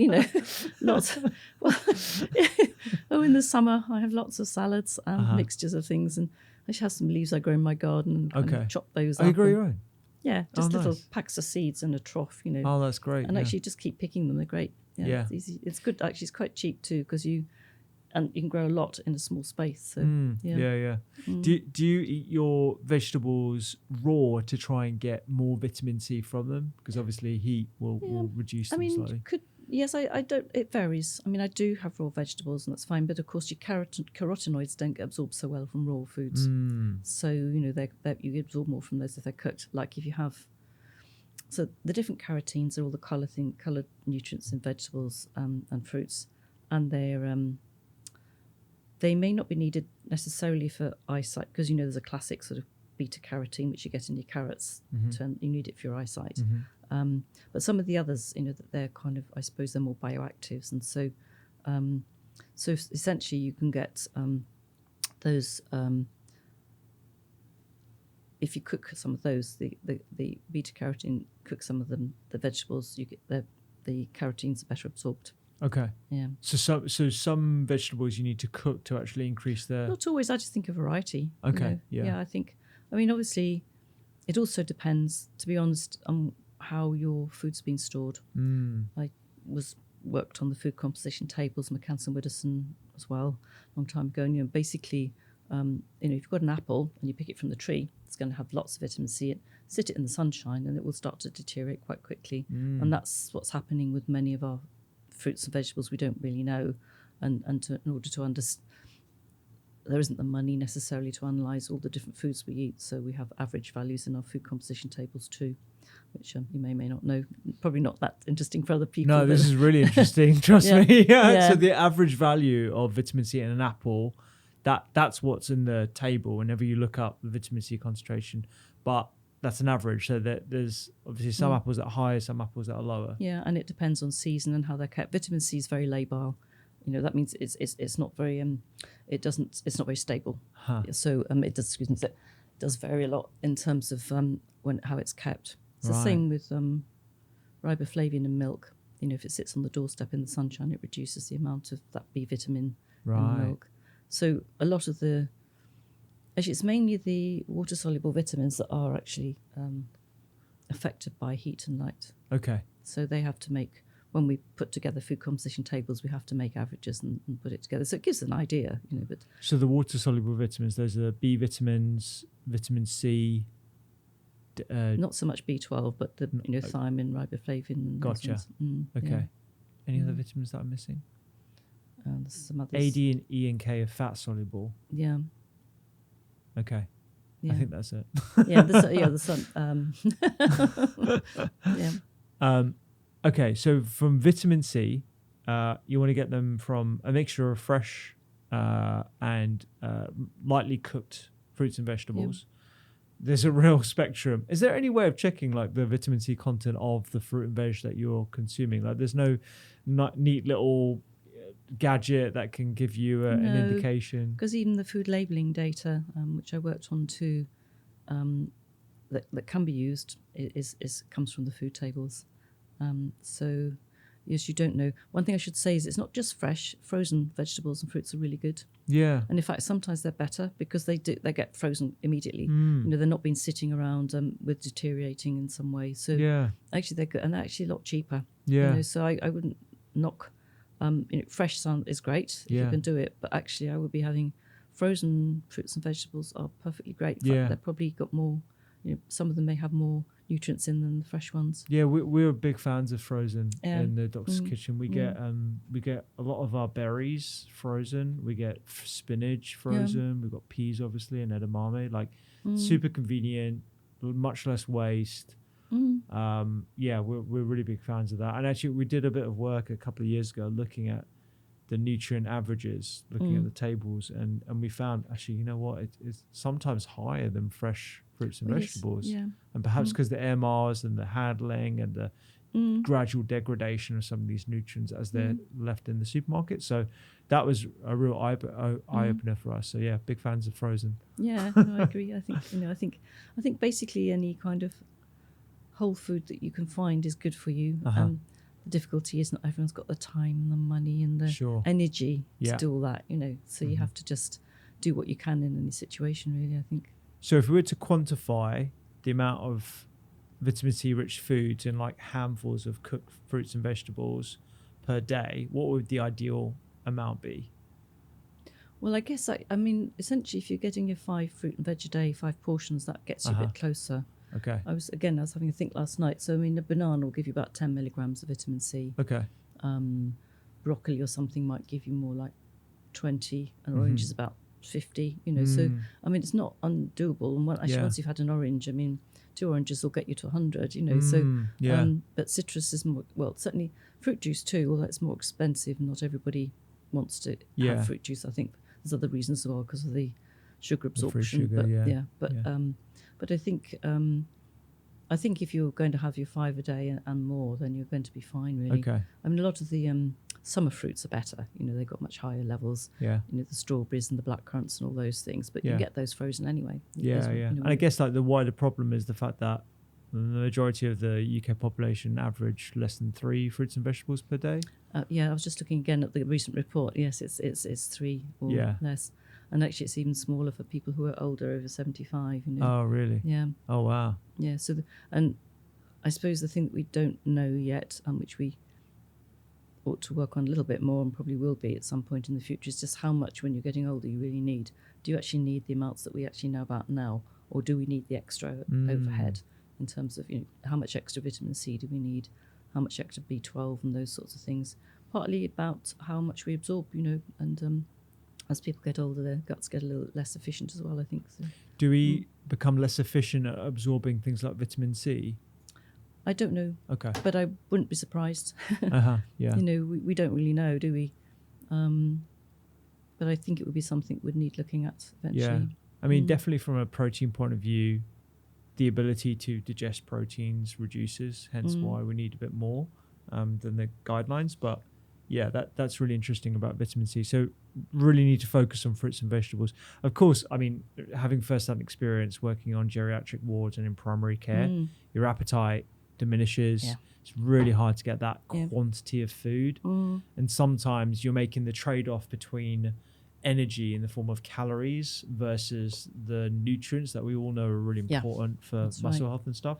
lots. Well, in the summer, I have lots of salads and mixtures of things, and I just have some leaves I grow in my garden and kind of chop those up. Oh, you grow your own? Yeah, just little packs of seeds in a trough, Oh, that's great. And actually, just keep picking them. They're great. Yeah. It's easy. It's good. Actually, it's quite cheap too because you can grow a lot in a small space. So yeah. Do you eat your vegetables raw to try and get more vitamin C from them? Because obviously heat will reduce them slightly. Yes, I don't. It varies. I mean, I do have raw vegetables, and that's fine. But of course, your carotenoids don't get absorbed so well from raw foods. So you absorb more from those if they're cooked. Like if you have. So the different carotenes are all the coloured nutrients in vegetables and fruits, and they may not be needed necessarily for eyesight because there's a classic sort of beta carotene which you get in your carrots. You need it for your eyesight. But some of the others, that they're kind of, I suppose, they're more bioactives, and so essentially you can get those. If you cook some of those, the beta carotene, cook some of them, the vegetables, you get the carotenes are better absorbed. Okay. Yeah. So some vegetables you need to cook to actually increase their. Not always. I just think a variety. Okay. Yeah. I mean, obviously, it also depends, to be honest, on how your food's been stored. I worked on the food composition tables, McCann and Widdowson as well, a long time ago. And basically, if you've got an apple and you pick it from the tree, it's going to have lots of vitamin C. Sit it in the sunshine, and it will start to deteriorate quite quickly. And that's what's happening with many of our fruits and vegetables we don't really know, and in order to understand, there isn't the money necessarily to analyse all the different foods we eat, so we have average values in our food composition tables too, which you may not know. Probably not that interesting for other people. No, this is really interesting. Trust me. So the average value of vitamin C in an apple, that's what's in the table whenever you look up the vitamin C concentration, but that's an average, so that there's obviously some apples that are higher, some apples that are lower. Yeah, and it depends on season and how they're kept. Vitamin C is very labile. That means it's not very it's not very stable. So it does vary a lot in terms of how it's kept. It's the same with riboflavin in milk. If it sits on the doorstep in the sunshine, it reduces the amount of that B vitamin in the milk. So a lot of actually, it's mainly the water-soluble vitamins that are actually affected by heat and light. Okay. So they have to make when we put together food composition tables, we have to make averages and put it together. So it gives an idea, But So the water-soluble vitamins, those are the B vitamins, vitamin C. not so much B12, but the thiamine, riboflavin. And Gotcha. Okay. Yeah. Any other vitamins that I'm missing? There's some others. A, D, and E and K are fat-soluble. Yeah. Okay. Yeah. I think that's it. The sun. Yeah. Okay, so from vitamin C, you want to get them from a mixture of fresh and lightly cooked fruits and vegetables. Yeah. There's a real spectrum. Is there any way of checking like the vitamin C content of the fruit and veg that you're consuming? Like, there's no neat little gadget that can give you an indication? Because even the food labelling data, which I worked on too, that can be used is comes from the food tables. So yes, you don't know. One thing I should say is it's not just fresh. Frozen vegetables and fruits are really good. Yeah. And in fact, sometimes they're better because they get frozen immediately. They're not been sitting around with deteriorating in some way. So yeah, actually they're good and they're actually a lot cheaper. Yeah. So I wouldn't knock. Fresh is great if you can do it, but actually I would be having frozen fruits and vegetables are perfectly great. In fact, they've probably got more. Some of them may have more nutrients in than the fresh ones. Yeah, we're big fans of frozen in the Doctor's Kitchen. We get a lot of our berries frozen. We get spinach frozen. We've got peas obviously and edamame. Like super convenient, much less waste. We're really big fans of that. And actually, we did a bit of work a couple of years ago looking at the nutrient averages, looking at the tables, and we found actually, you know what, it's sometimes higher than fresh fruits and vegetables. And perhaps because the air miles and the handling and the gradual degradation of some of these nutrients as they're left in the supermarket. So that was a real eye opener for us. So yeah, big fans of frozen. Yeah, no, I agree. I think basically any kind of whole food that you can find is good for you. The difficulty is not everyone's got the time and the money and the energy to do all that, so you have to just do what you can in any situation, really, I think. So if we were to quantify the amount of vitamin C rich foods in like handfuls of cooked fruits and vegetables per day, what would the ideal amount be? Well, I guess I mean essentially if you're getting your 5 fruit and veg a day, 5 portions, that gets you a bit closer. Okay. I was having a think last night. So I mean, a banana will give you about 10 milligrams of vitamin C. Okay. Broccoli or something might give you more like 20, and orange is about 50. So I mean, it's not undoable. And once you've had an orange, I mean, 2 oranges will get you to 100. But citrus is more, well, certainly fruit juice too. Although it's more expensive, not everybody wants to have fruit juice. I think there's other reasons as well because of the sugar absorption. But I think if you're going to have your 5 a day and more, then you're going to be fine, really. Okay. I mean, a lot of the summer fruits are better. They've got much higher levels. Yeah. The strawberries and the black currants and all those things. But you get those frozen anyway. And I guess like the wider problem is the fact that the majority of the UK population average less than 3 fruits and vegetables per day. I was just looking again at the recent report. Yes, it's 3 or less. And actually, it's even smaller for people who are older, over 75. Oh, really? Yeah. Oh, wow. Yeah. So, and I suppose the thing that we don't know yet, and which we ought to work on a little bit more, and probably will be at some point in the future, is just how much, when you're getting older, you really need. Do you actually need the amounts that we actually know about now, or do we need the extra overhead in terms of how much extra vitamin C do we need, how much extra B12, and those sorts of things. Partly about how much we absorb, and as people get older, their guts get a little less efficient as well, I think. So. Do we become less efficient at absorbing things like vitamin C? I don't know. Okay. But I wouldn't be surprised. Yeah. We don't really know, do we? But I think it would be something we'd need looking at eventually. Yeah. I mean, definitely from a protein point of view, the ability to digest proteins reduces, hence why we need a bit more than the guidelines. But yeah, that's really interesting about vitamin C. So really need to focus on fruits and vegetables. Of course, I mean, having first-hand experience working on geriatric wards and in primary care, your appetite diminishes. Yeah. It's really hard to get that quantity of food. And sometimes you're making the trade-off between energy in the form of calories versus the nutrients that we all know are really important for muscle health and stuff.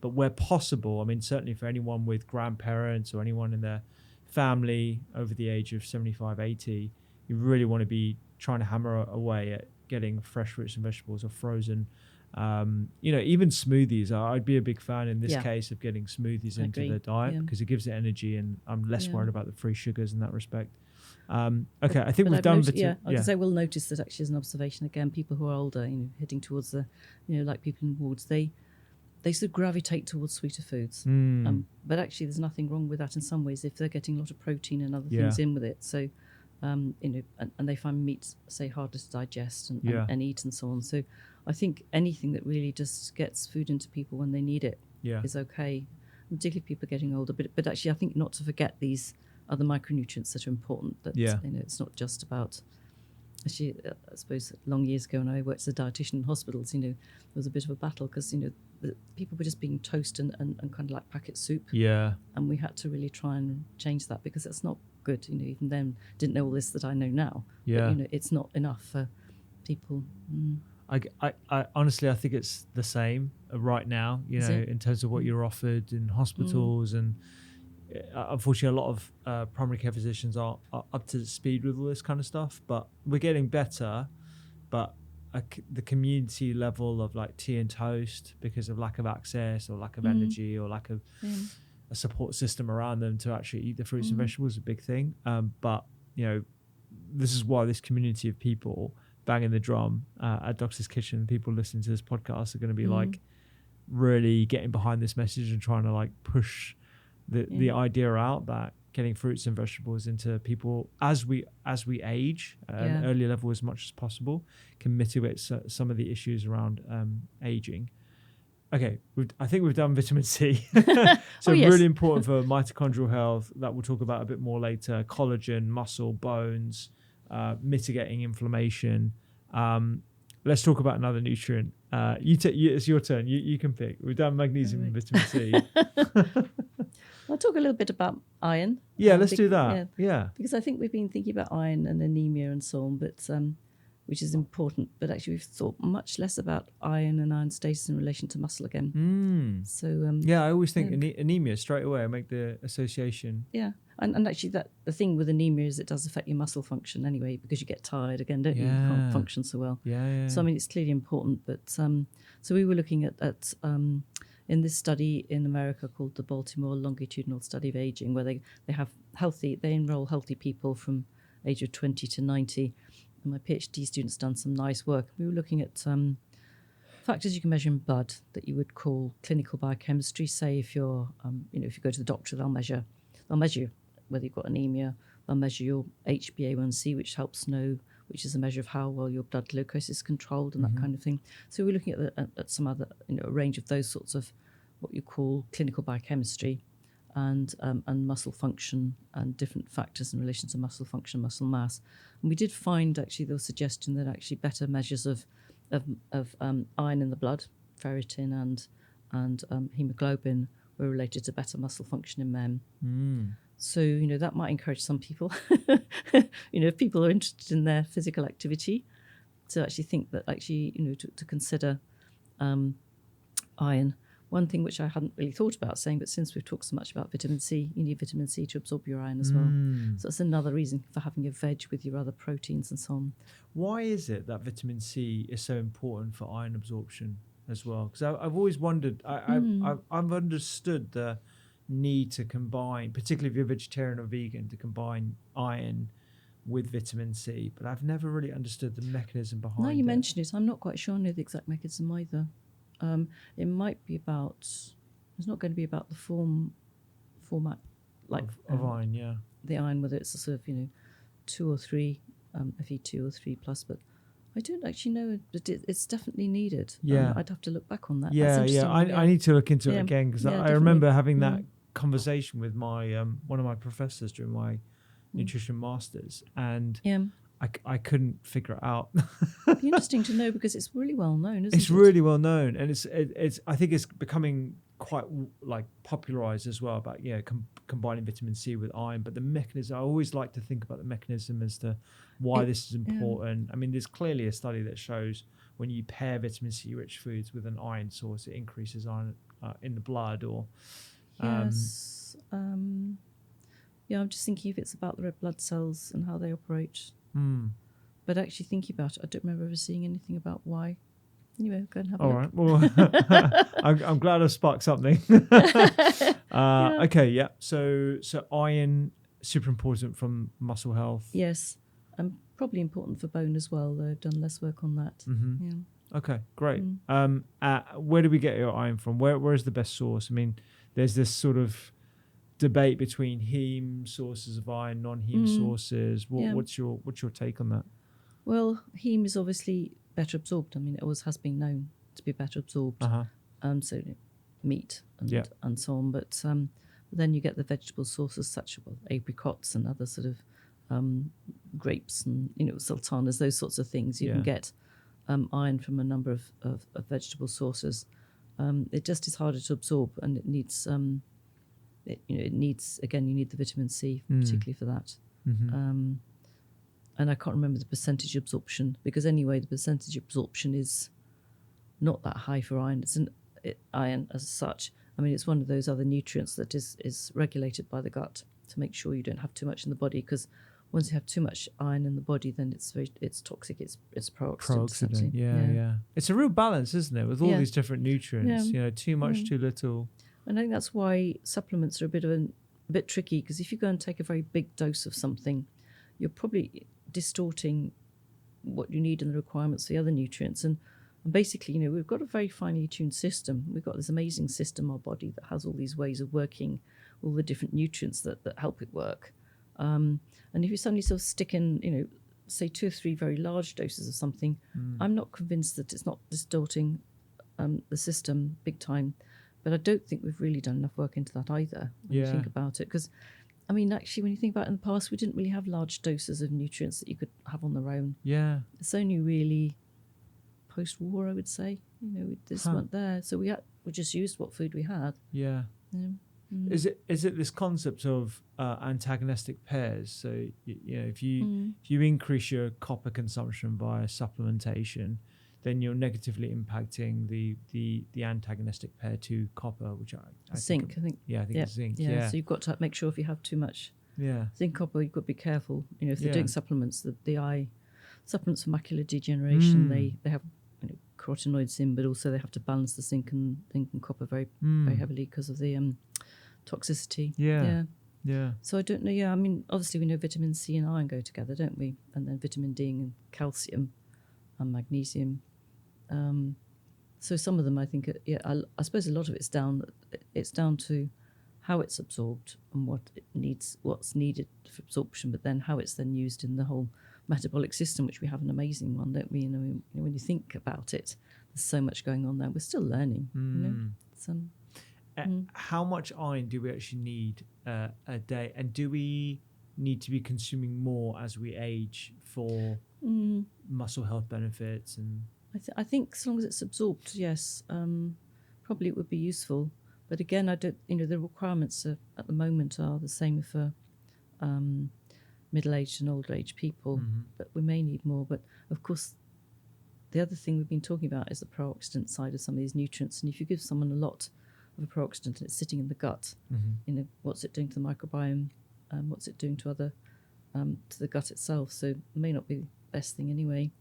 But where possible, I mean, certainly for anyone with grandparents or anyone in their family over the age of 75, 80, you really want to be trying to hammer away at getting fresh fruits and vegetables or frozen. Even smoothies. I'd be a big fan in this case of getting smoothies into their diet because it gives it energy, and I'm less worried about the free sugars in that respect. Okay, I think we've done. I will notice that actually as an observation again, people who are older, heading towards the, like people in wards, they sort of gravitate towards sweeter foods. But actually, there's nothing wrong with that in some ways if they're getting a lot of protein and other things in with it. So, and they find meat, say, harder to digest and eat and so on. So, I think anything that really just gets food into people when they need it is okay, particularly people getting older. But actually, I think not to forget these other micronutrients that are important. That it's not just about. Actually, I suppose long years ago when I worked as a dietitian in hospitals, there was a bit of a battle because people were just being toast and kind of like packet soup. Yeah. And we had to really try and change that because it's not good. Even then, didn't know all this that I know now. Yeah. But, it's not enough for people. I honestly, I think it's the same right now, in terms of what you're offered in hospitals. And unfortunately, a lot of primary care physicians are up to speed with all this kind of stuff, but we're getting better. But the community level of like tea and toast because of lack of access or lack of energy or lack of a support system around them to actually eat the fruits and vegetables is a big thing. But this is why this community of people banging the drum at Doctor's Kitchen, people listening to this podcast are going to be like really getting behind this message and trying to like push the idea out that getting fruits and vegetables into people as we age at an earlier level as much as possible can mitigate some of the issues around aging. Okay, I think we've done vitamin C. So really important for mitochondrial health that we'll talk about a bit more later. Collagen, muscle, bones, mitigating inflammation. Let's talk about another nutrient. It's your turn. You can pick. We've done magnesium and vitamin C. I'll talk a little bit about iron. Yeah, let's do that. Yeah. Because I think we've been thinking about iron and anemia and so on, but which is important. But actually, we've thought much less about iron and iron status in relation to muscle again. So I always think anemia straight away. I make the association. Yeah, and actually, the thing with anemia is it does affect your muscle function anyway because you get tired again, don't you? You can't function so well. Yeah. So I mean, it's clearly important. But so we were looking at in this study in America called the Baltimore Longitudinal Study of Aging, where they enroll healthy people from age of 20 to 90. And my PhD students done some nice work. We were looking at factors you can measure in blood that you would call clinical biochemistry. Say if you're, if you go to the doctor, they'll measure you whether you've got anemia. They'll measure your HbA1c, which is a measure of how well your blood glucose is controlled and that kind of thing. So we're looking at some other, a range of those sorts of what you call clinical biochemistry and muscle function and different factors in relation to muscle function, muscle mass. And we did find actually there was suggestion that actually better measures of iron in the blood, ferritin and hemoglobin were related to better muscle function in men. So, that might encourage some people, if people are interested in their physical activity, to actually think that actually, to consider iron. One thing which I hadn't really thought about saying, but since we've talked so much about vitamin C, you need vitamin C to absorb your iron as well. So that's another reason for having a veg with your other proteins and so on. Why is it that vitamin C is so important for iron absorption as well? Because I've always wondered, I've understood the need to combine, particularly if you're vegetarian or vegan, to combine iron with vitamin C, but I've never really understood the mechanism behind it. Now you mention it, I'm not quite sure I know the exact mechanism either. It might be about, it's not going to be about the format like of iron, the iron, whether it's a sort of 2 or 3 Fe2 or 3 plus, but I don't actually know, but it's definitely needed. I'd have to look back on that. I need to look into it again because I remember having that conversation with my one of my professors during my nutrition masters, and I couldn't figure it out. It'd be interesting to know because it's really well known, isn't it? It's really well known, and it's I think it's becoming quite like popularized as well about combining vitamin C with iron. But the mechanism, I always like to think about the mechanism as to why this is important. I mean, there's clearly a study that shows when you pair vitamin C rich foods with an iron source, it increases iron in the blood or. Yes. Yeah, I'm just thinking if it's about the red blood cells and how they operate. But actually thinking about it, I don't remember ever seeing anything about why. Anyway, go and have a look. All right. Well, I'm glad I sparked something. Okay. Yeah. So iron, super important from muscle health. Yes. And probably important for bone as well, though I've done less work on that. Mm-hmm. Yeah. Okay, great. Where do we get your iron from? Where is the best source? I mean, there's this sort of debate between heme sources of iron, non-heme sources. What's your take on that? Well, heme is obviously better absorbed. I mean, it always has been known to be better absorbed. So meat and so on. But then you get the vegetable sources such as apricots and other sort of grapes and sultanas, those sorts of things. You can get iron from a number of vegetable sources. It just is harder to absorb, and it needs you need the vitamin C particularly for that. And I can't remember the percentage absorption, because anyway the percentage absorption is not that high for iron. Iron as such, I mean, it's one of those other nutrients that is regulated by the gut to make sure you don't have too much in the body, because once you have too much iron in the body, then it's toxic. It's pro-oxidant. Yeah. It's a real balance, isn't it, with all these different nutrients? Too much, too little. And I think that's why supplements are a bit tricky, because if you go and take a very big dose of something, you're probably distorting what you need and the requirements for the other nutrients. And basically, we've got a very finely tuned system. We've got this amazing system, our body, that has all these ways of working, all the different nutrients that help it work. And if you suddenly sort of stick in, say 2 or 3 very large doses of something, I'm not convinced that it's not distorting the system big time. But I don't think we've really done enough work into that either when you think about it. Because, I mean, actually, when you think about it, in the past, we didn't really have large doses of nutrients that you could have on their own. Yeah. It's only really post-war, I would say. We just weren't there. So we just used what food we had. Yeah. Is it this concept of antagonistic pairs? So if you increase your copper consumption via supplementation, then you're negatively impacting the antagonistic pair to copper, which I think it's zinc. Yeah. So you've got to make sure if you have too much zinc, copper, you've got to be careful. If they're doing supplements, the eye supplements for macular degeneration, they have carotenoids in, but also they have to balance the zinc and copper very very heavily because of the toxicity. Yeah. So I don't know. Yeah, I mean, obviously we know vitamin C and iron go together, don't we? And then vitamin D and calcium and magnesium. So some of them, I think, I suppose a lot of it's down to how it's absorbed and what's needed for absorption, but then how it's then used in the whole metabolic system, which we have an amazing one, don't we? When you think about it, there's so much going on there. We're still learning. How much iron do we actually need a day, and do we need to be consuming more as we age for muscle health benefits? And I think as long as it's absorbed, yes, probably it would be useful. But again, I don't. The requirements at the moment are the same for middle-aged and older-aged people, but we may need more. But of course, the other thing we've been talking about is the pro-oxidant side of some of these nutrients. And if you give someone a lot of a pro-oxidant and it's sitting in the gut, what's it doing to the microbiome? What's it doing to to the gut itself? So it may not be the best thing anyway.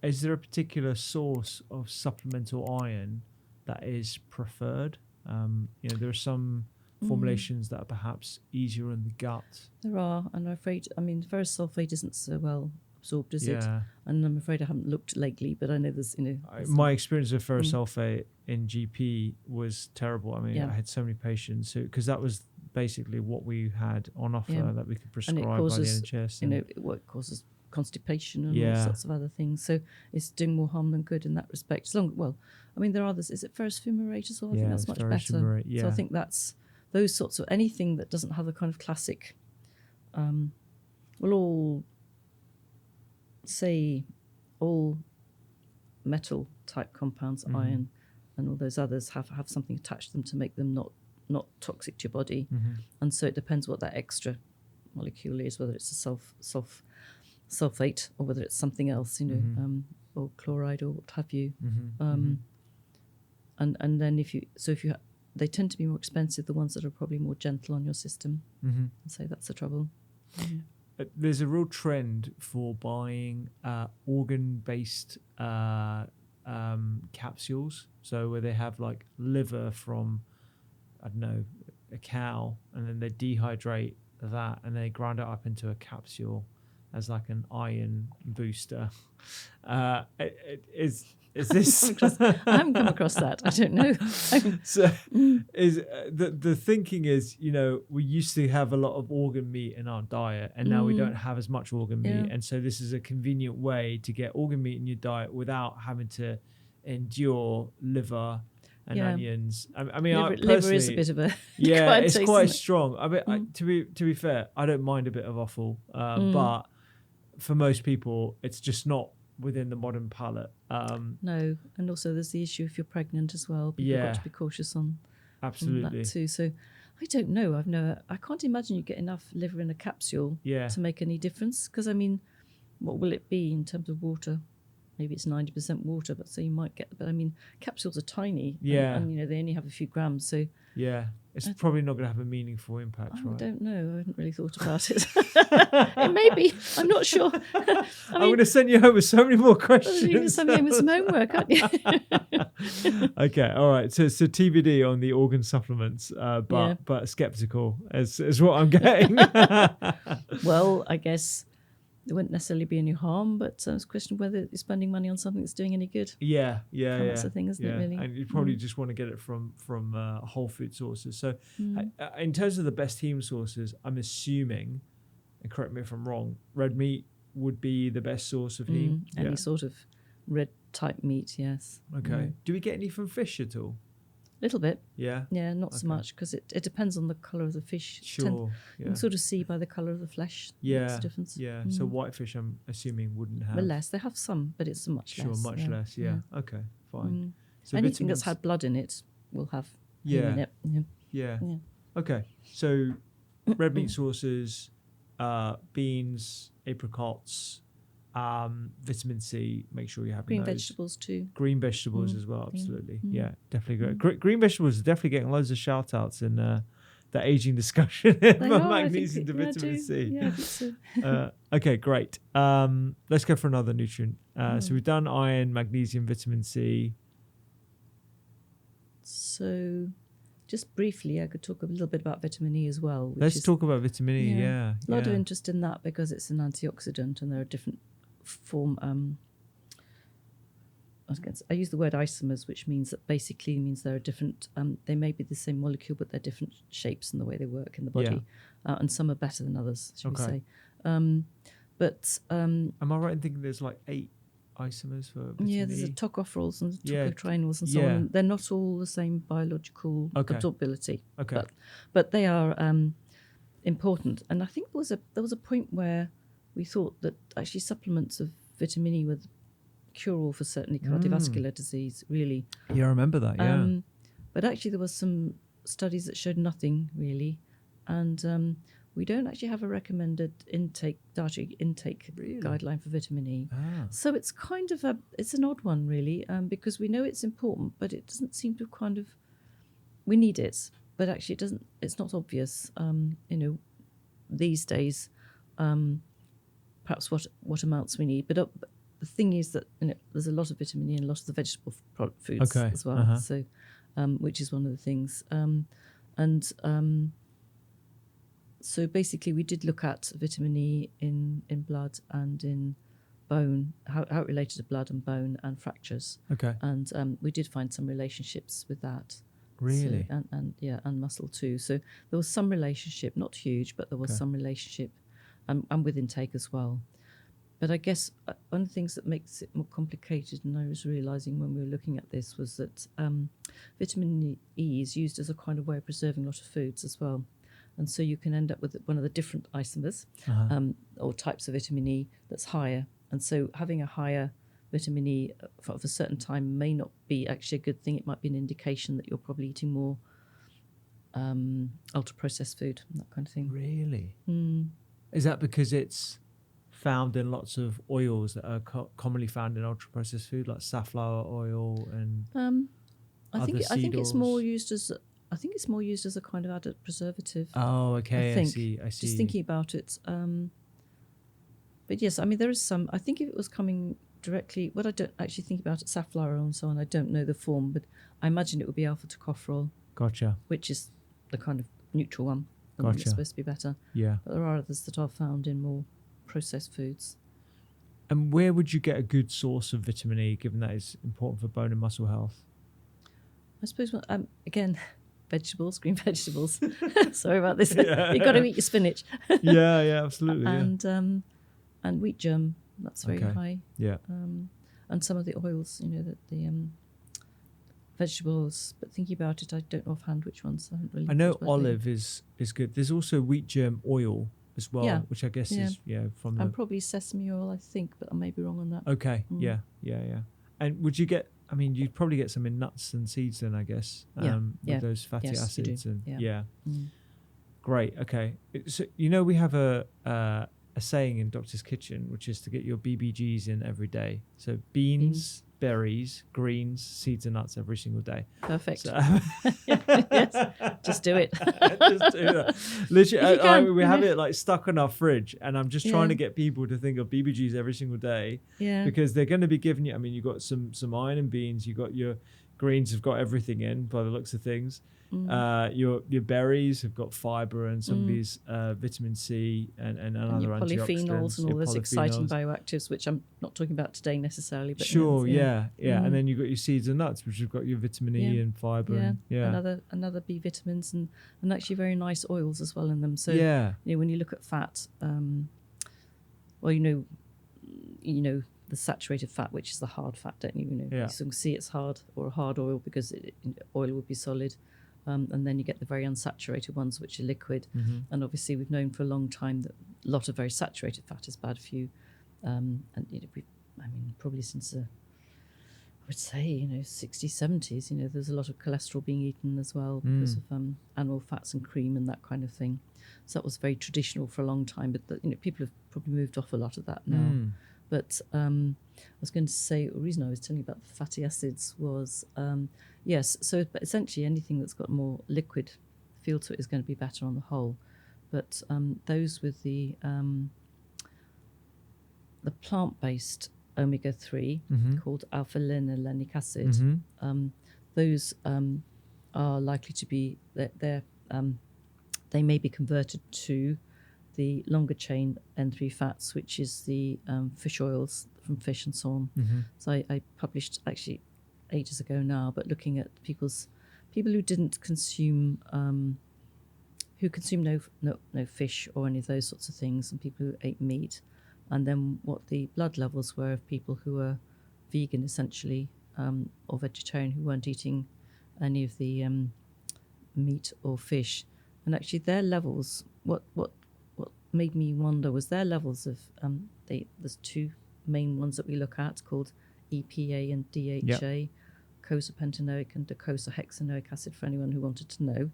Is there a particular source of supplemental iron that is preferred? There are some formulations that are perhaps easier in the gut. There are, and I'm afraid, ferrous sulfate isn't so well absorbed, is it? And I'm afraid I haven't looked lately, but I know there's, my experience of ferrous sulfate in GP was terrible. I had so many patients because that was basically what we had on offer that we could prescribe by the NHS. It causes constipation and all sorts of other things. So it's doing more harm than good in that respect. There are others. Is it ferrous fumarate as well? I think that's much better. Fumarate, so I think that's those sorts of anything that doesn't have the kind of classic, all metal type compounds, iron and all those others have something attached to them to make them not toxic to your body. And so it depends what that extra molecule is, whether it's a sulfate or whether it's something else, or chloride or what have you. and then if you they tend to be more expensive, the ones that are probably more gentle on your system. Mm-hmm. So that's the trouble. There's a real trend for buying organ-based capsules. So where they have like liver from, I don't know, a cow, and then they dehydrate that and they grind it up into a capsule as like an iron booster. Is this? I haven't come across that. I don't know. So, is the thinking is, we used to have a lot of organ meat in our diet, and now we don't have as much organ meat, and so this is a convenient way to get organ meat in your diet without having to endure liver and onions. I mean, liver is a bit of a it's taste, quite strong. I mean, to be fair, I don't mind a bit of offal, but for most people, it's just not within the modern palate. No, and also there's the issue if you're pregnant as well. But you've got to be cautious on that too. So I don't know. I can't imagine you get enough liver in a capsule to make any difference. Because I mean, what will it be in terms of water? Maybe it's 90% water, but so you might get. But I mean, capsules are tiny, and they only have a few grams. So it's probably not going to have a meaningful impact, right? I don't know. I haven't really thought about it. It may be. I'm not sure. I'm going to send you home with so many more questions. You can send me home with some homework, aren't you? Okay, all right. So TBD on the organ supplements, but skeptical is what I'm getting. Well, I guess there wouldn't necessarily be any harm, but it's a question of whether you're spending money on something that's doing any good. That's the thing, isn't it, really? And you probably just want to get it from whole food sources. So in terms of the best heme sources, I'm assuming, and correct me if I'm wrong, red meat would be the best source of heme? Any sort of red type meat, yes. Okay. Do we get any from fish at all? A little bit. Yeah? Yeah, not so much, because it depends on the colour of the fish. Sure. You can sort of see by the colour of the flesh. What's the difference. Yeah. So whitefish, I'm assuming, wouldn't have. Well, less. They have some, but it's much less. Sure, much less. Yeah. Okay, fine. So anything that's had blood in it will have heme in it. Yeah. Okay. So red meat sources, beans, apricots, vitamin C, make sure you have green vegetables too. Green vegetables as well, absolutely. Yeah, definitely good. Green vegetables are definitely getting loads of shout outs in the aging discussion. Magnesium to vitamin C. Yeah, I think so. Okay, great. Let's go for another nutrient. So we've done iron, magnesium, vitamin C. So just briefly, I could talk a little bit about vitamin E as well. Let's talk about vitamin E, A lot of interest in that because it's an antioxidant and there are different I use the word isomers, which means that basically means there are different, they may be the same molecule, but they're different shapes in the way they work in the body. And some are better than others, should we say. Am I right in thinking there's like 8 isomers for vitamin E? There's the tocopherols and the tocotrienols and so on. They're not all the same biological absorbability. Okay. But they are important. And I think there was a point where we thought that actually supplements of vitamin E were the cure-all for certainly cardiovascular disease, really. Yeah, I remember that, But actually there was some studies that showed nothing, really. And we don't actually have a recommended dietary intake guideline for vitamin E. So it's kind of it's an odd one, really, because we know it's important, but it doesn't seem to we need it, but actually it's not obvious, these days, perhaps what amounts we need. But the thing is that there's a lot of vitamin E in a lot of the vegetable foods as well. So, which is one of the things. So basically, we did look at vitamin E in blood and in bone, how it related to blood and bone and fractures. Okay. And we did find some relationships with that. Really? So, and muscle too. So there was some relationship, not huge, but there was some relationship. And with intake as well. But I guess one of the things that makes it more complicated, and I was realising when we were looking at this, was that vitamin E is used as a kind of way of preserving a lot of foods as well. And so you can end up with one of the different isomers or types of vitamin E that's higher. And so having a higher vitamin E for a certain time may not be actually a good thing. It might be an indication that you're probably eating more ultra-processed food, that kind of thing. Really? Is that because it's found in lots of oils that are commonly found in ultra-processed food, like safflower oil and... I think it's more used as a kind of added preservative. Oh, okay. I see. Just thinking about it. But yes, I mean, there is some. I think if it was coming directly, what I don't actually think about it, safflower oil and so on. I don't know the form, but I imagine it would be alpha tocopherol. Gotcha. Which is the kind of neutral one. The one that's supposed to be better. Yeah. But there are others that are found in more processed foods. And where would you get a good source of vitamin E, given that it's important for bone and muscle health? I suppose, again, vegetables, green vegetables. Sorry about this. You've got to eat your spinach. Yeah, absolutely. And wheat germ, that's very high. Yeah. And some of the oils, the vegetables. But thinking about it, I don't know offhand which ones. I know olive is good. There's also wheat germ oil as well, which I guess is from the... And probably sesame oil, I think, but I may be wrong on that. Okay, yeah. And would you get... I mean, you'd probably get some in nuts and seeds then, I guess, with those fatty acids. Great, okay. So, we have a saying in Doctor's Kitchen, which is to get your BBGs in every day. So beans, berries, greens, seeds and nuts every single day. Perfect. So, yes, just do it. Just do that. Literally, we have it like stuck on our fridge, and I'm just trying to get people to think of BBGs every single day. Yeah. Because they're going to be giving you, I mean, you've got some iron in beans, you've got your greens have got everything in by the looks of things. Your berries have got fiber and some of these vitamin C and other antioxidants. Polyphenols and all those exciting bioactives, which I'm not talking about today necessarily. But And then you've got your seeds and nuts, which have got your vitamin E and fiber. Another B vitamins and actually very nice oils as well in them. So when you look at fat, the saturated fat, which is the hard fat, don't you? You can see it's hard or a hard oil because oil would be solid. And then you get the very unsaturated ones, which are liquid. And obviously, we've known for a long time that a lot of very saturated fat is bad for you. Probably since I would say 60s, 70s. There's a lot of cholesterol being eaten as well because of animal fats and cream and that kind of thing. So that was very traditional for a long time. But people have probably moved off a lot of that now. But I was going to say, the reason I was telling you about the fatty acids was, so but essentially anything that's got more liquid feel to it is going to be better on the whole. But those with the plant-based omega-3 called alpha-linolenic acid, those are likely to be, they may be converted to the longer chain N3 fats, which is the fish oils from fish and so on. So I published actually ages ago now, but looking at people who didn't consume, who consumed no fish or any of those sorts of things, and people who ate meat, and then what the blood levels were of people who were vegan essentially, or vegetarian who weren't eating any of the meat or fish, and actually their levels, what made me wonder was their levels of there's two main ones that we look at called EPA and DHA, docosahexaenoic and docosahexaenoic acid for anyone who wanted to know.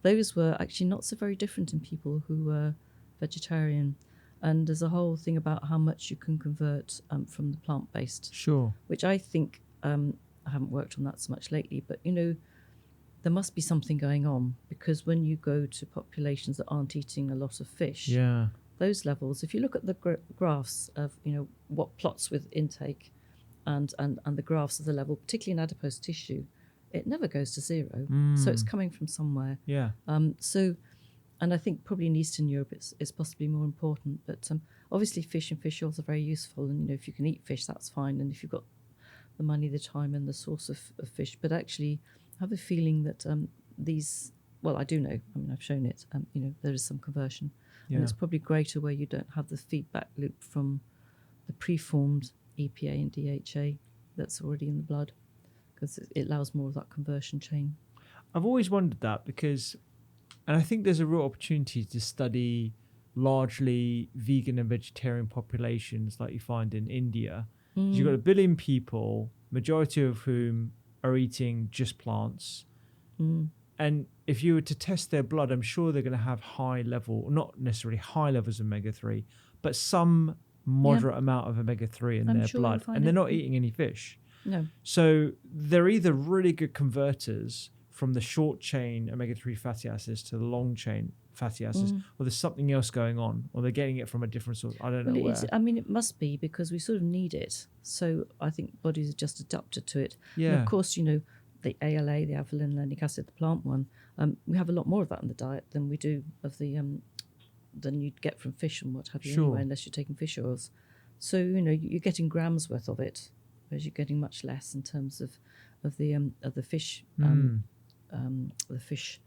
Those were actually not so very different in people who were vegetarian, and there's a whole thing about how much you can convert from the plant-based, which I think I haven't worked on that so much lately, but there must be something going on, because when you go to populations that aren't eating a lot of fish, those levels, if you look at the graphs of what plots with intake and the graphs of the level, particularly in adipose tissue, it never goes to zero. So it's coming from somewhere. And I think probably in Eastern Europe it's possibly more important, but obviously fish and fish oils are very useful, and if you can eat fish, that's fine, and if you've got the money, the time and the source of fish. But actually I have a feeling that I do know, I've shown it, there is some conversion, and it's probably greater where you don't have the feedback loop from the preformed EPA and DHA that's already in the blood, because it allows more of that conversion chain. I've always wondered that, because, and I think there's a real opportunity to study largely vegan and vegetarian populations like you find in India. You've got 1 billion people, majority of whom are eating just plants. And if you were to test their blood, I'm sure they're going to have not necessarily high levels of omega-3, but some moderate amount of omega-3 in their blood. And they're not eating any fish. No. So they're either really good converters from the short chain omega-3 fatty acids to the long chain fatty acids, or there's something else going on, or they're getting it from a different source. I don't know where. I mean, it must be because we sort of need it. So I think bodies are just adapted to it. Yeah. And of course, the ALA, the alpha-linolenic acid, the plant one, we have a lot more of that in the diet than we do of the than you'd get from fish and what have you anyway, unless you're taking fish oils. So you're getting grams worth of it, whereas you're getting much less in terms of the fish. The fish,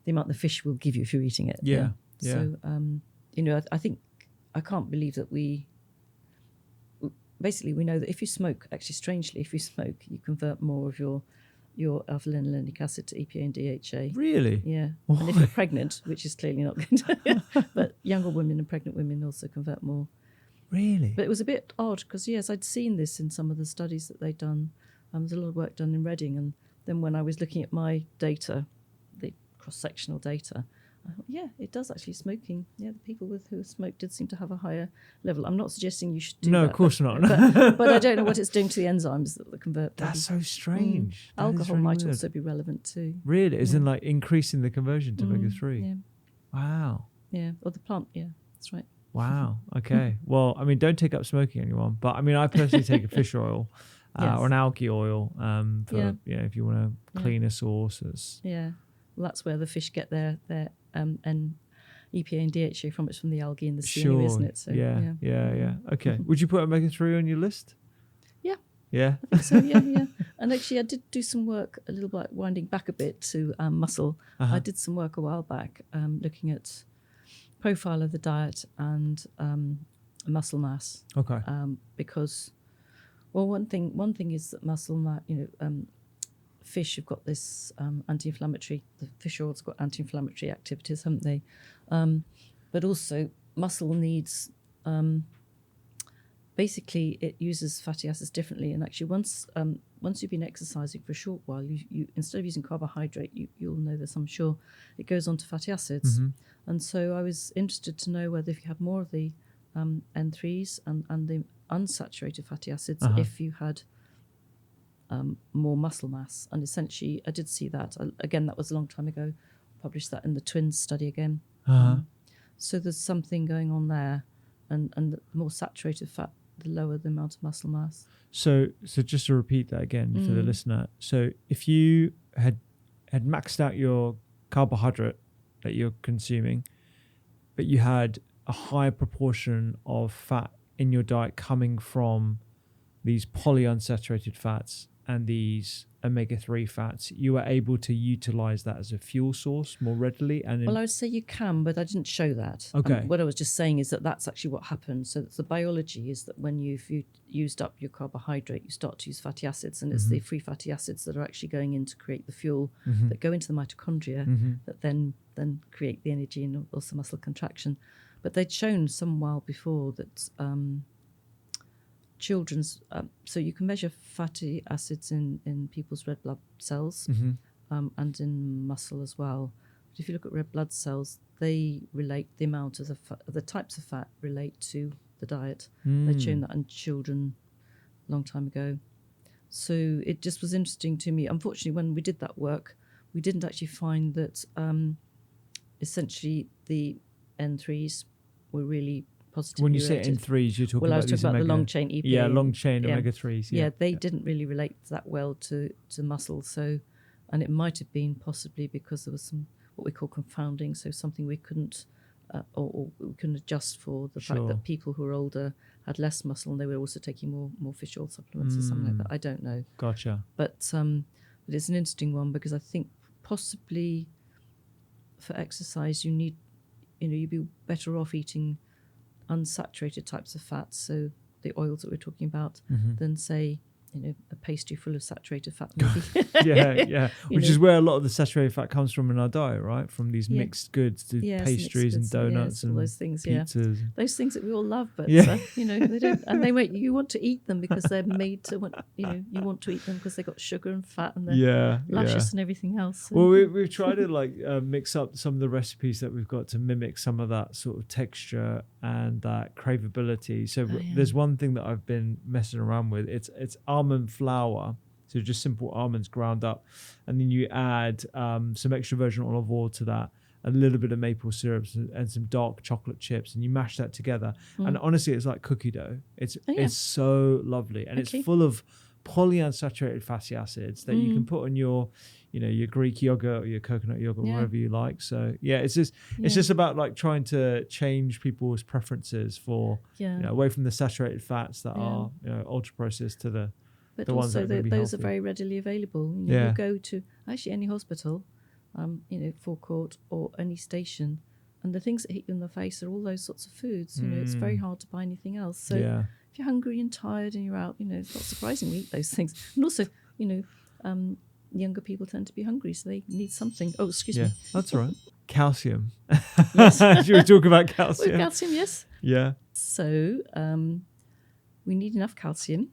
the amount the fish will give you if you're eating it. Yeah. So I think I can't believe that we know that if you smoke, actually strangely, if you smoke, you convert more of your alpha-linolenic acid to EPA and DHA. Really? Yeah. And if you're pregnant, which is clearly not going to, but younger women and pregnant women also convert more. Really? But it was a bit odd because, yes, I'd seen this in some of the studies that they'd done. There's a lot of work done in Reading. And then when I was looking at my data, the cross-sectional data, I thought, yeah, it does actually. Smoking. Yeah, the people who smoke did seem to have a higher level. I'm not suggesting you should do that. No, of course not. But I don't know what it's doing to the enzymes that convert. That's so strange. That Alcohol really might weird. also be relevant too. Really? As in like increasing the conversion to omega-3? Yeah. Wow. Yeah. Or the plant. Yeah, that's right. Wow. Okay. Well, I mean, don't take up smoking, anyone. But I mean, I personally take a fish oil or an algae oil for if you want to clean a sauce. Yeah. Well, that's where the fish get their and EPA and DHA from. It's from the algae in the sea, anyway, isn't it? So, yeah. Okay. Would you put omega-3 on your list? Yeah. Yeah. I think so. Yeah. And actually, I did do some work a little bit, winding back a bit to muscle. I did some work a while back looking at profile of the diet and muscle mass. Okay. Because, well, one thing is that muscle mass, fish have got this anti-inflammatory, the fish oils got anti-inflammatory activities, haven't they? But also muscle needs, basically it uses fatty acids differently. And actually once you've been exercising for a short while, you instead of using carbohydrate, you'll know this, I'm sure, it goes on to fatty acids. And so I was interested to know whether if you have more of the N3s and the unsaturated fatty acids, if you had more muscle mass. And essentially, I did see that. Again, that was a long time ago. Published that in the twins study again. So there's something going on there. And the more saturated fat, the lower the amount of muscle mass. So just to repeat that again for the listener. So if you had maxed out your carbohydrate that you're consuming, but you had a higher proportion of fat in your diet coming from these polyunsaturated fats and these omega-3 fats, you were able to utilize that as a fuel source more readily. And well, I would say you can, but I didn't show that. Okay. What I was just saying is that that's actually what happens. So the biology is that when you've used up your carbohydrate, you start to use fatty acids, and it's the free fatty acids that are actually going in to create the fuel that go into the mitochondria that then create the energy and also muscle contraction. But they'd shown some while before that children's, so you can measure fatty acids in people's red blood cells and in muscle as well. But if you look at red blood cells, they relate the amount of the types of fat relate to the diet. They'd shown that in children a long time ago. So it just was interesting to me. Unfortunately, when we did that work, we didn't actually find that essentially the N3s were really positively when you related. say N3s, you're talking about well, I was talking about the long chain EPA. Yeah, long chain omega-3s. Yeah, they didn't really relate that well to muscle. So, and it might have been possibly because there was some what we call confounding. So something we couldn't or we couldn't adjust for the fact that people who were older had less muscle and they were also taking more fish oil supplements or something like that. I don't know. Gotcha. But it's an interesting one because I think possibly for exercise you'd be better off eating unsaturated types of fats, so the oils that we're talking about, than say a pastry full of saturated fat maybe. yeah which is where a lot of the saturated fat comes from in our diet, right? From these mixed goods to pastries and donuts and those things, pizzas. Those things that we all love, but they don't, and you want to eat them because they're made to you want to eat them because they got sugar and fat and they're luscious and everything else. So. Well, we've tried to mix up some of the recipes that we've got to mimic some of that sort of texture and that craveability. So there's one thing that I've been messing around with. It's almond almond flour, so just simple almonds ground up, and then you add some extra virgin olive oil to that, a little bit of maple syrup and some dark chocolate chips, and you mash that together. And honestly, it's like cookie dough. It's so lovely, and it's full of polyunsaturated fatty acids that you can put on your, your Greek yogurt or your coconut yogurt, wherever you like. So it's just about like trying to change people's preferences for away from the saturated fats that are ultra processed to the ones that are those are very readily available. You go to actually any hospital, forecourt or any station, and the things that hit you in the face are all those sorts of foods. It's very hard to buy anything else. So if you're hungry and tired and you're out, it's not surprising we eat those things. And also, younger people tend to be hungry, so they need something. Oh, excuse me. That's all right. Calcium. Yes. Should we talk about calcium? Calcium, yes. Yeah. So we need enough calcium.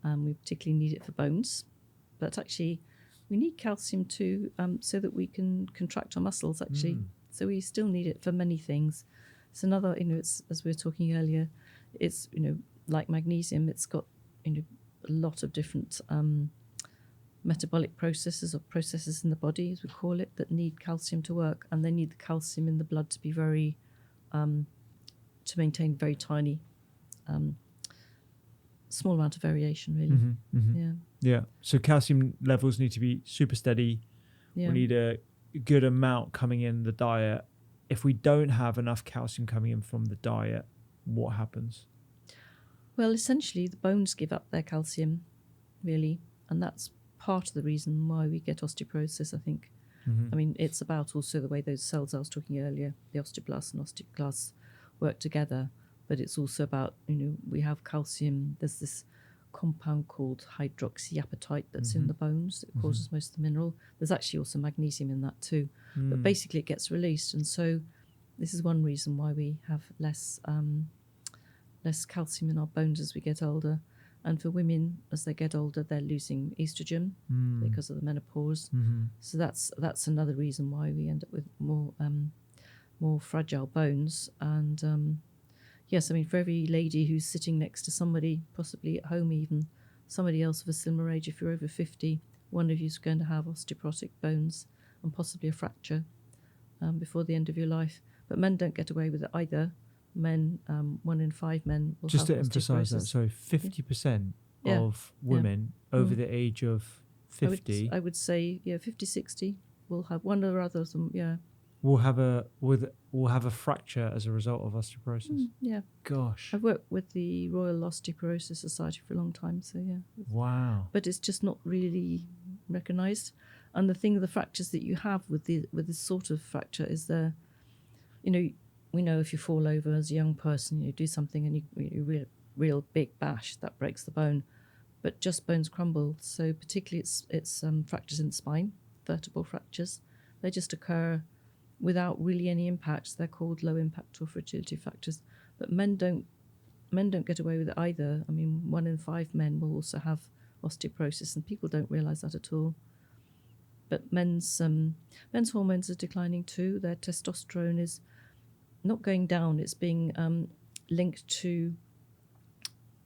We particularly need it for bones. But actually, we need calcium too, so that we can contract our muscles, actually. So we still need it for many things. It's another, it's, as we were talking earlier, it's, like magnesium, it's got, a lot of different metabolic processes or processes in the body, as we call it, that need calcium to work. And they need the calcium in the blood to be very, to maintain very tiny, small amount of variation, really. Yeah. So calcium levels need to be super steady. We need a good amount coming in the diet. If we don't have enough calcium coming in from the diet, what happens? Well, essentially, the bones give up their calcium, really, and that's part of the reason why we get osteoporosis, I think. I mean, it's about also the way those cells I was talking earlier, the osteoblasts and osteoclasts, work together, but it's also about, we have calcium. There's this compound called hydroxyapatite that's in the bones that causes most of the mineral. There's actually also magnesium in that too, but basically it gets released, and so this is one reason why we have less calcium in our bones as we get older. And for women, as they get older, they're losing estrogen because of the menopause. So that's another reason why we end up with more fragile bones. And yes, I mean, for every lady who's sitting next to somebody, possibly at home even, somebody else of a similar age, if you're over 50, one of you's going to have osteoporotic bones and possibly a fracture before the end of your life. But men don't get away with it either. Men, 1 in 5 men will just have to emphasize that, so 50% of women over the age of 50 I would say 50, 60 will have one or other of them will have a fracture as a result of osteoporosis. Gosh, I've worked with the Royal Osteoporosis Society for a long time, so wow. But it's just not really recognized. And the thing, the fractures that you have with this sort of fracture is we know if you fall over as a young person, you do something and you real big bash, that breaks the bone. But just bones crumble. So particularly it's fractures in the spine, vertebral fractures. They just occur without really any impact. They're called low impact or fragility fractures. But men don't get away with it either. I mean, 1 in 5 men will also have osteoporosis, and people don't realise that at all. But men's hormones are declining too. Their testosterone is not going down, it's being linked to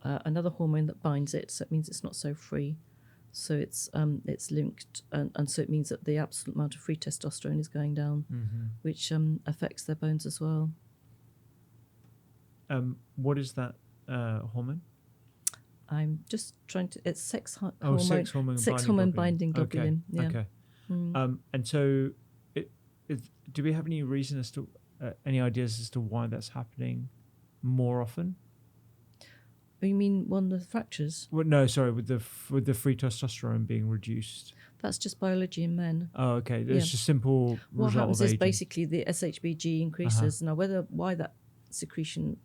another hormone that binds it, so it means it's not so free. So it's linked, and so it means that the absolute amount of free testosterone is going down, which affects their bones as well. What is that hormone? I'm just trying to. It's sex hormone. Sex hormone binding globulin. Okay. And so, do we have any reason as to any ideas as to why that's happening more often? You mean one of the fractures? Well, no, sorry, with the free testosterone being reduced. That's just biology in men. Oh, okay. It's just simple. What happens is basically the SHBG increases. Now, why that secretion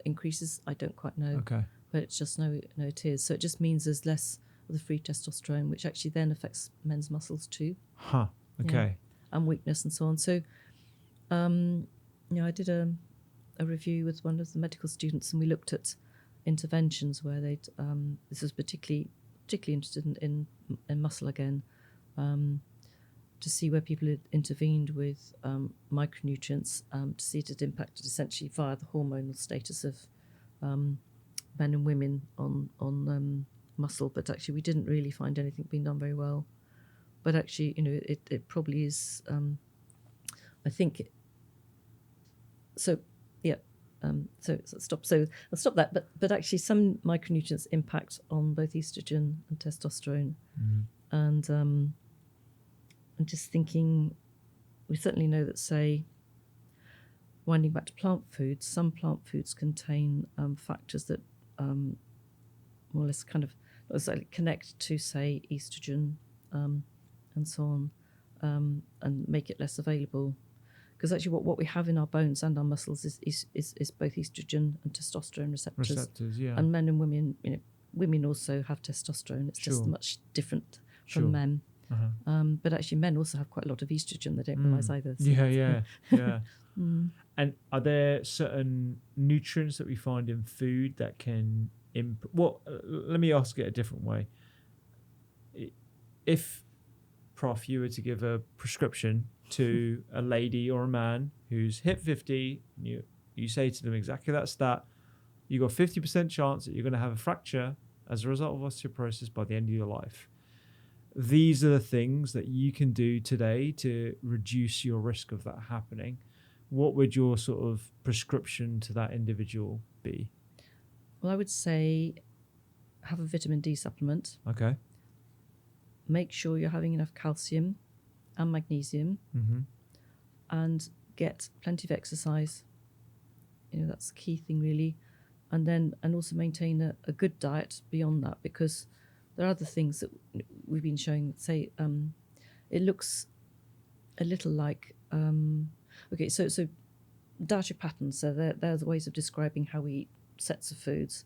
increases, I don't quite know. Okay. But it's just no, it is. So it just means there's less of the free testosterone, which actually then affects men's muscles too. Okay. Yeah. And weakness and so on. So, I did a review with one of the medical students, and we looked at interventions where they'd this was particularly interested in muscle again, to see where people had intervened with micronutrients, to see it had impacted essentially via the hormonal status of men and women on muscle, but actually we didn't really find anything being done very well. But actually, it probably is. I think. So yeah. So stop. So I'll stop that. But actually, some micronutrients impact on both estrogen and testosterone, and I'm just thinking, we certainly know that, say, winding back to plant foods, some plant foods contain factors that more or less kind of connect to, say, estrogen and so on, and make it less available. Because actually what we have in our bones and our muscles is both estrogen and testosterone receptors. Yeah. And men and women, women also have testosterone. It's just much different from men. But actually men also have quite a lot of estrogen they don't realise either. So Yeah. And are there certain nutrients that we find in food that can let me ask it a different way. If, Prof, you were to give a prescription to a lady or a man who's hit 50, and you say to them exactly that stat, you got 50% chance that you're going to have a fracture as a result of osteoporosis by the end of your life. These are the things that you can do today to reduce your risk of that happening. What would your sort of prescription to that individual be? Well, I would say have a vitamin D supplement. Okay. Make sure you're having enough calcium and magnesium, and get plenty of exercise. That's the key thing, really. And also maintain a good diet beyond that, because there are other things that we've been showing. Say, it looks a little like so dietary patterns. So they're the ways of describing how we eat sets of foods,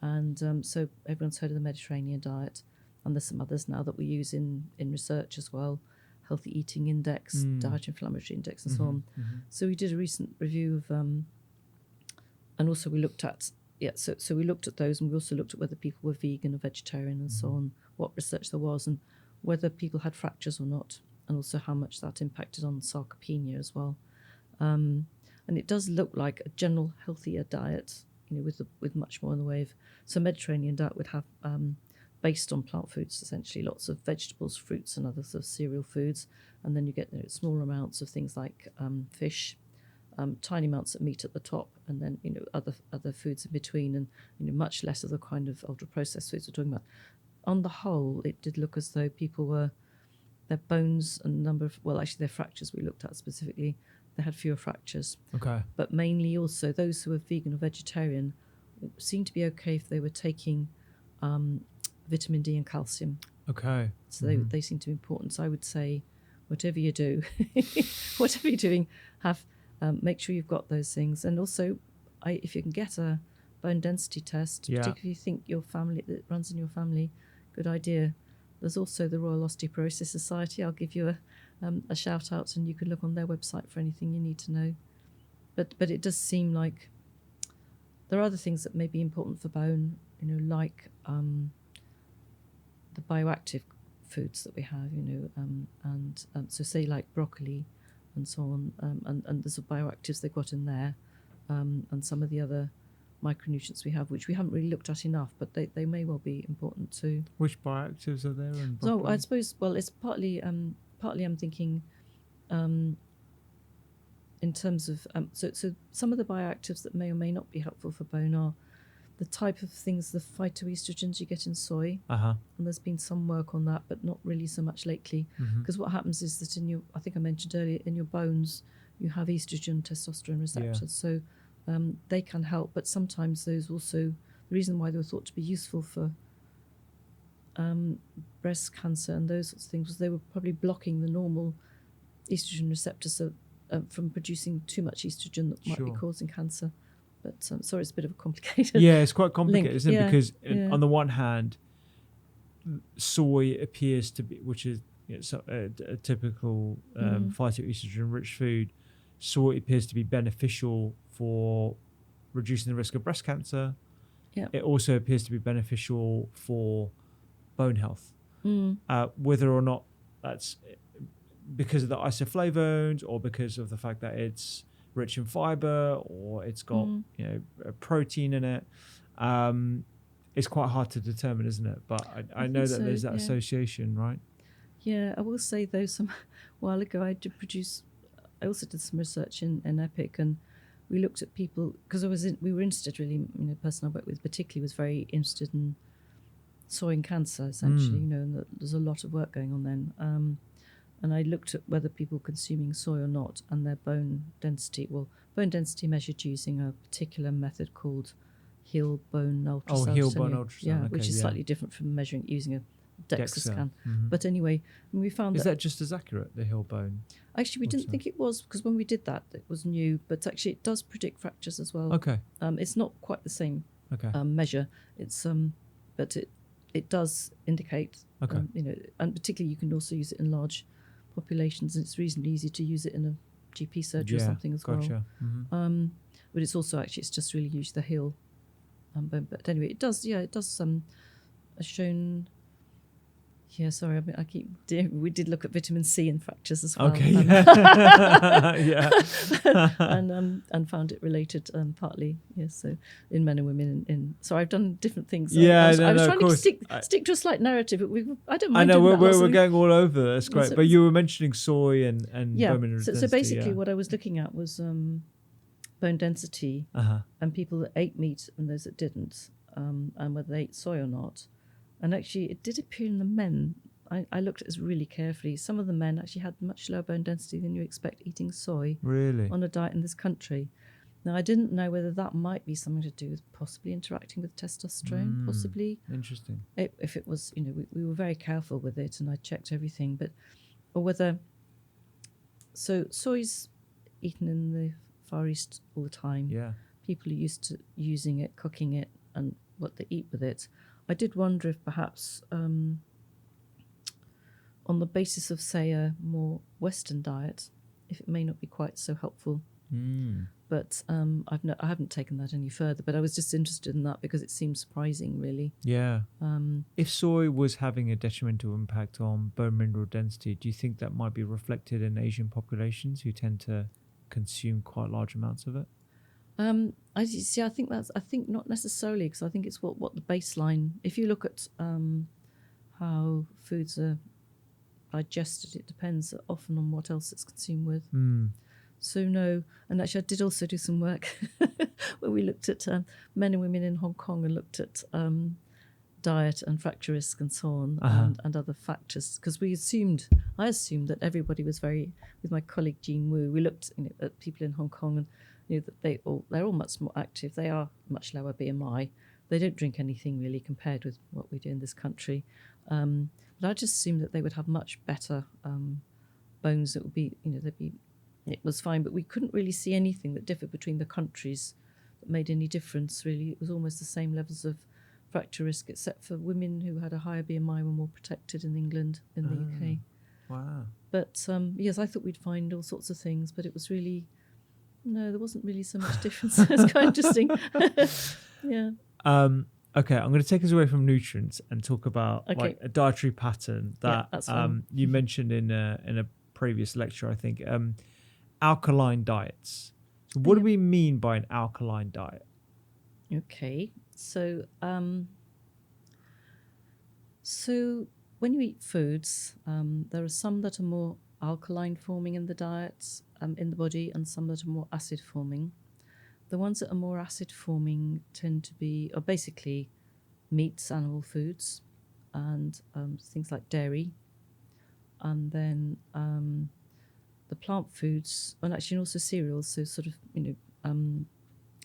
and so everyone's heard of the Mediterranean diet, and there's some others now that we use in research as well. Healthy Eating Index, Dietary Inflammatory Index, and so on. So we did a recent review of, and also we looked at, so we looked at those, and we also looked at whether people were vegan or vegetarian and so on, what research there was, and whether people had fractures or not, and also how much that impacted on sarcopenia as well. And it does look like a general healthier diet, with much more in the way of, so Mediterranean diet would have, based on plant foods, essentially lots of vegetables, fruits, and other sort of cereal foods, and then you get smaller amounts of things like fish, tiny amounts of meat at the top, and then other foods in between, and much less of the kind of ultra processed foods we're talking about. On the whole, it did look as though people were, their bones and number of, well, actually their fractures we looked at specifically, they had fewer fractures. Okay. But mainly also those who were vegan or vegetarian seemed to be okay if they were taking vitamin D and calcium. Okay. So they seem to be important. So I would say, whatever you do, whatever you're doing, make sure you've got those things. And also, if you can get a bone density test, particularly if you think your family, that runs in your family, good idea. There's also the Royal Osteoporosis Society. I'll give you a shout out, and you can look on their website for anything you need to know. But it does seem like there are other things that may be important for bone, like the bioactive foods that we have, and so say like broccoli and so on, and there's the bioactives they've got in there, and some of the other micronutrients we have, which we haven't really looked at enough, but they may well be important too. Which bioactives are there in broccoli? So I suppose, well, it's partly I'm thinking in terms of so some of the bioactives that may or may not be helpful for bone are the type of things, the phytoestrogens you get in soy, and there's been some work on that, but not really so much lately, because what happens is that I think I mentioned earlier, in your bones you have estrogen, testosterone receptors, so they can help, but sometimes those also, the reason why they were thought to be useful for breast cancer and those sorts of things was they were probably blocking the normal estrogen receptors from producing too much estrogen that might be causing cancer. But sorry, it's a bit of a complicated it's quite complicated, link. isn't it? Because on the one hand, soy appears to be, which is a typical phytoestrogen-rich food, soy appears to be beneficial for reducing the risk of breast cancer. Yeah. It also appears to be beneficial for bone health. Whether or not that's because of the isoflavones or because of the fact that it's rich in fiber or it's got a protein in it, it's quite hard to determine, isn't it? But I know that there's that association, right? Yeah, I will say though, a while ago I also did some research in EPIC, and we looked at people, because we were interested really, the person I worked with particularly was very interested in soy and cancer, essentially, and there's a lot of work going on then. And I looked at whether people were consuming soy or not, and their bone density measured using a particular method called heel bone ultrasound. Oh, heel bone ultrasound. Yeah, okay, which is slightly different from measuring using a DEXA scan. Mm-hmm. But anyway, we found is that just as accurate, the heel bone? Actually, we didn't think it was, because when we did that, it was new. But actually, it does predict fractures as well. Okay. It's not quite the same measure. It's but it does indicate. Okay. And particularly you can also use it in large populations, and it's reasonably easy to use it in a GP surgery or something as well. Mm-hmm. But it's also it's just really used the heel. But anyway, it does. Yeah, it does. Has shown. Yeah, sorry. We did look at vitamin C in fractures as well. Okay. Yeah. and found it related partly. Yes, so in men and women. So I've done different things. Yeah, I was trying to stick to a slight narrative, but I don't I mind. know we're going all over. That's great. But you were mentioning soy and bone mineral density. So basically, what I was looking at was bone density, and people that ate meat and those that didn't, and whether they ate soy or not. And actually, it did appear in the men. I looked at this really carefully. Some of the men actually had much lower bone density than you expect eating soy on a diet in this country. Now, I didn't know whether that might be something to do with possibly interacting with testosterone, possibly. Interesting. If it was, we were very careful with it, and I checked everything, or whether. So soy's eaten in the Far East all the time. Yeah. People are used to using it, cooking it, and what they eat with it. I did wonder if perhaps on the basis of, say, a more Western diet, if it may not be quite so helpful. But I haven't taken that any further, but I was just interested in that because it seems surprising, really. Yeah. If soy was having a detrimental impact on bone mineral density, do you think that might be reflected in Asian populations who tend to consume quite large amounts of it? I think not necessarily, because I think it's what the baseline. If you look at how foods are digested, it depends often on what else it's consumed with. So no, and actually I did also do some work where we looked at men and women in Hong Kong and looked at diet and fracture risk and so on, and other factors, because I assumed that everybody was with my colleague Jean Wu, we looked at people in Hong Kong and knew that they're all much more active. They are much lower BMI. They don't drink anything really compared with what we do in this country. But I just assumed that they would have much better bones. That would be, it was fine, but we couldn't really see anything that differed between the countries that made any difference. Really, it was almost the same levels of fracture risk, except for women who had a higher BMI were more protected in England, in the UK. Wow. But yes, I thought we'd find all sorts of things, but it was really. No, there wasn't really so much difference. It's quite interesting. Yeah. Okay, I'm going to take us away from nutrients and talk about like a dietary pattern that you mentioned in a previous lecture, I think. Alkaline diets. So what do we mean by an alkaline diet? Okay, so when you eat foods, there are some that are more alkaline forming in the diet, in the body, and some that are more acid forming. The ones that are more acid forming are basically meats, animal foods, and things like dairy, and then the plant foods, and actually also cereals, so sort of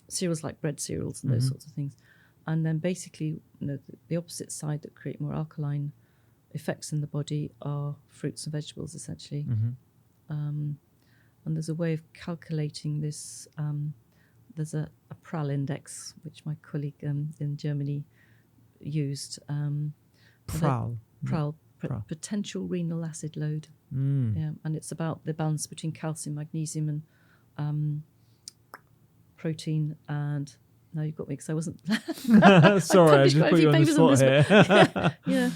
cereals like bread cereals and those sorts of things. And then basically the opposite side that create more alkaline effects in the body are fruits and vegetables, essentially. And there's a way of calculating this. There's a PRAL index, which my colleague in Germany used. PRAL? PRAL, potential renal acid load. Yeah, and it's about the balance between calcium, magnesium, and protein. And now you've got me because I wasn't. Sorry, I just put you on the spot here. Yeah.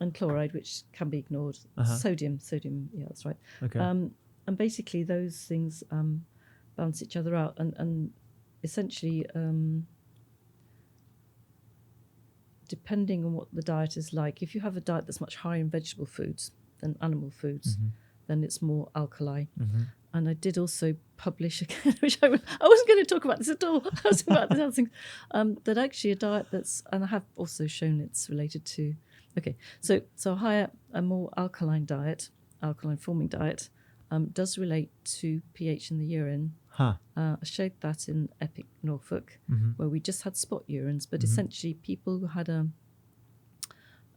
And chloride, which can be ignored. Sodium, yeah, that's right. Okay. And basically those things balance each other out, and essentially depending on what the diet is like, if you have a diet that's much higher in vegetable foods than animal foods, then it's more alkaline. And I did also publish again, which I wasn't going to talk about this at all. I was about this other thing. That actually a diet that's, and I have also shown it's related to, so a more alkaline diet, alkaline forming diet, does relate to pH in the urine. I showed that in Epic Norfolk, where we just had spot urines, but essentially people who had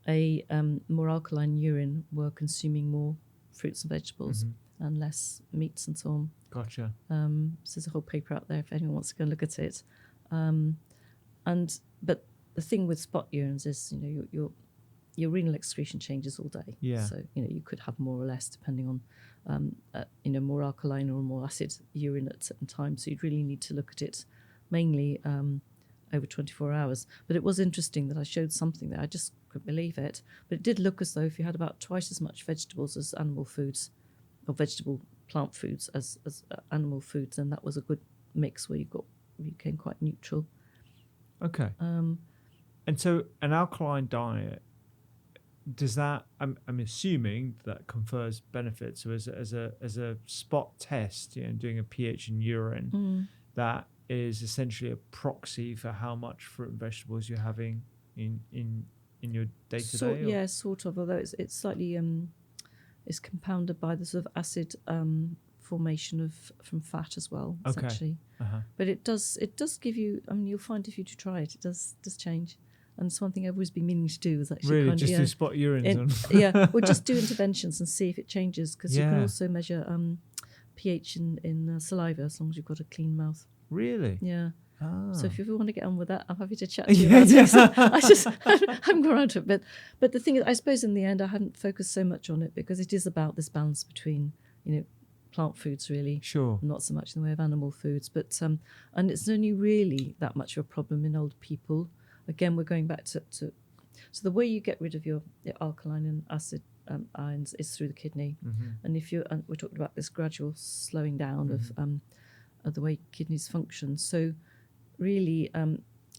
a more alkaline urine were consuming more fruits and vegetables and less meats and so on. Gotcha. So there's a whole paper out there if anyone wants to go and look at it. But the thing with spot urines is, your renal excretion changes all day. Yeah. So, you could have more or less depending on, more alkaline or more acid urine at certain times. So you'd really need to look at it mainly over 24 hours. But it was interesting that I showed something there. I just couldn't believe it. But it did look as though if you had about twice as much vegetables as animal foods, or plant foods as animal foods, then that was a good mix where you became quite neutral. Okay. And so an alkaline diet, does that? I'm assuming that confers benefits. So as a spot test, doing a pH in urine, that is essentially a proxy for how much fruit and vegetables you're having in your day to day. Yeah, sort of. Although it's slightly is compounded by the sort of acid formation from fat as well, essentially. But it does give you, you'll find if you do try it, it does change. And it's one thing I've always been meaning to do is actually really just do spot urines. We'll just do interventions and see if it changes, because you can also measure pH in saliva as long as you've got a clean mouth. Really? Yeah. Ah. So if you want to get on with that, I'm happy to chat to you about it. So I haven't gone around to it. But the thing is, I suppose in the end, I hadn't focused so much on it because it is about this balance between, plant foods really. Sure. Not so much in the way of animal foods. But and it's only really that much of a problem in older people. Again, we're going back to so the way you get rid of your alkaline and acid ions is through the kidney. And if we're talking about this gradual slowing down of the way kidneys function. So really,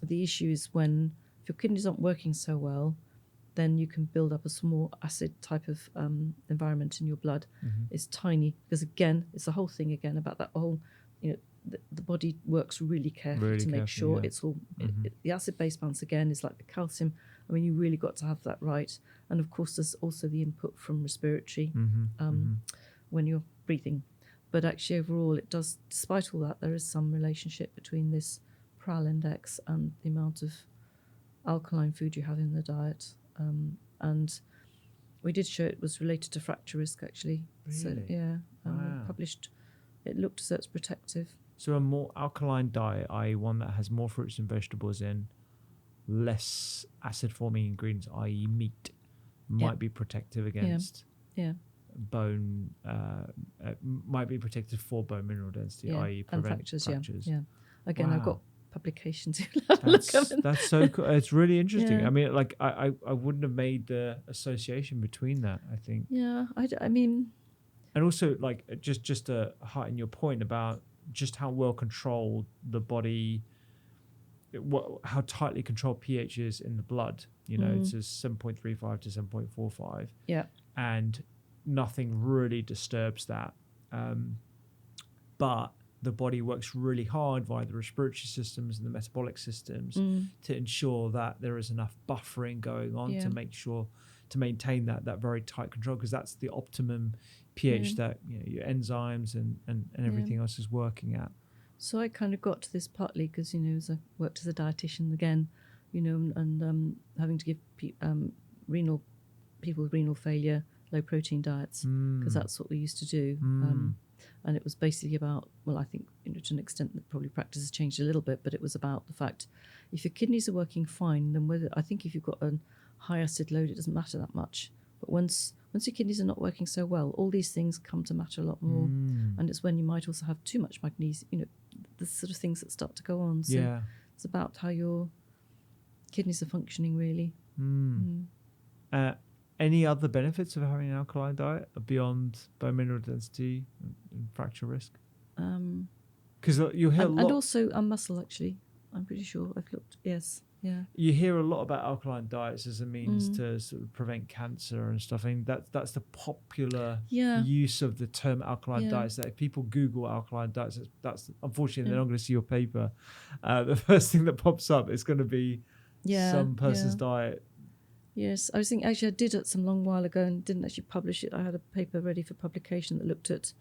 the issue is when if your kidneys aren't working so well, then you can build up a small acid type of environment in your blood. It's tiny because again, it's the whole thing again about that whole, the body works really carefully to make sure it's all the acid base balance again is like the calcium. You really got to have that right. And of course, there's also the input from respiratory when you're breathing. But actually, overall, it does. Despite all that, there is some relationship between this PRAL index and the amount of alkaline food you have in the diet. And we did show it was related to fracture risk, actually. Really? So, yeah. Wow. We published. It looked as though it's protective. So a more alkaline diet, i.e. one that has more fruits and vegetables in, less acid-forming ingredients, i.e. meat, might be protective against. Bone might be protected for bone mineral density, i.e. prevent fractures. Yeah. Again, Wow. I've got publications. That's so cool. It's really interesting. Yeah. I wouldn't have made the association between that. I think. Yeah, I mean. And also, just to heighten your point about just how well controlled the body, how tightly controlled pH is in the blood. It's just 7.35 to 7.45. Yeah. And nothing really disturbs that. But the body works really hard via the respiratory systems and the metabolic systems to ensure that there is enough buffering going on to maintain that very tight control, because that's the optimum pH that your enzymes and everything else is working at. So I kind of got to this partly because as I worked as a dietitian again, and having to give people with renal failure low protein diets, because that's what we used to do. And it was basically about, well, I think to an extent that probably practice has changed a little bit, but it was about the fact if your kidneys are working fine, then I think if you've got a high acid load, it doesn't matter that much. But once your kidneys are not working so well, all these things come to matter a lot more. And it's when you might also have too much magnesium, the sort of things that start to go on. So it's about how your kidneys are functioning, really. Any other benefits of having an alkaline diet beyond bone mineral density and fracture risk? Because you hear a lot. And also muscle, actually. I'm pretty sure I've looked. Yes. Yeah. You hear a lot about alkaline diets as a means to sort of prevent cancer and stuff. I mean, that's the popular use of the term alkaline diets. That if people Google alkaline diets, that's unfortunately they're not going to see your paper. The first thing that pops up is going to be some person's diet. Yes, I was thinking, actually I did it some long while ago and didn't actually publish it. I had a paper ready for publication that looked at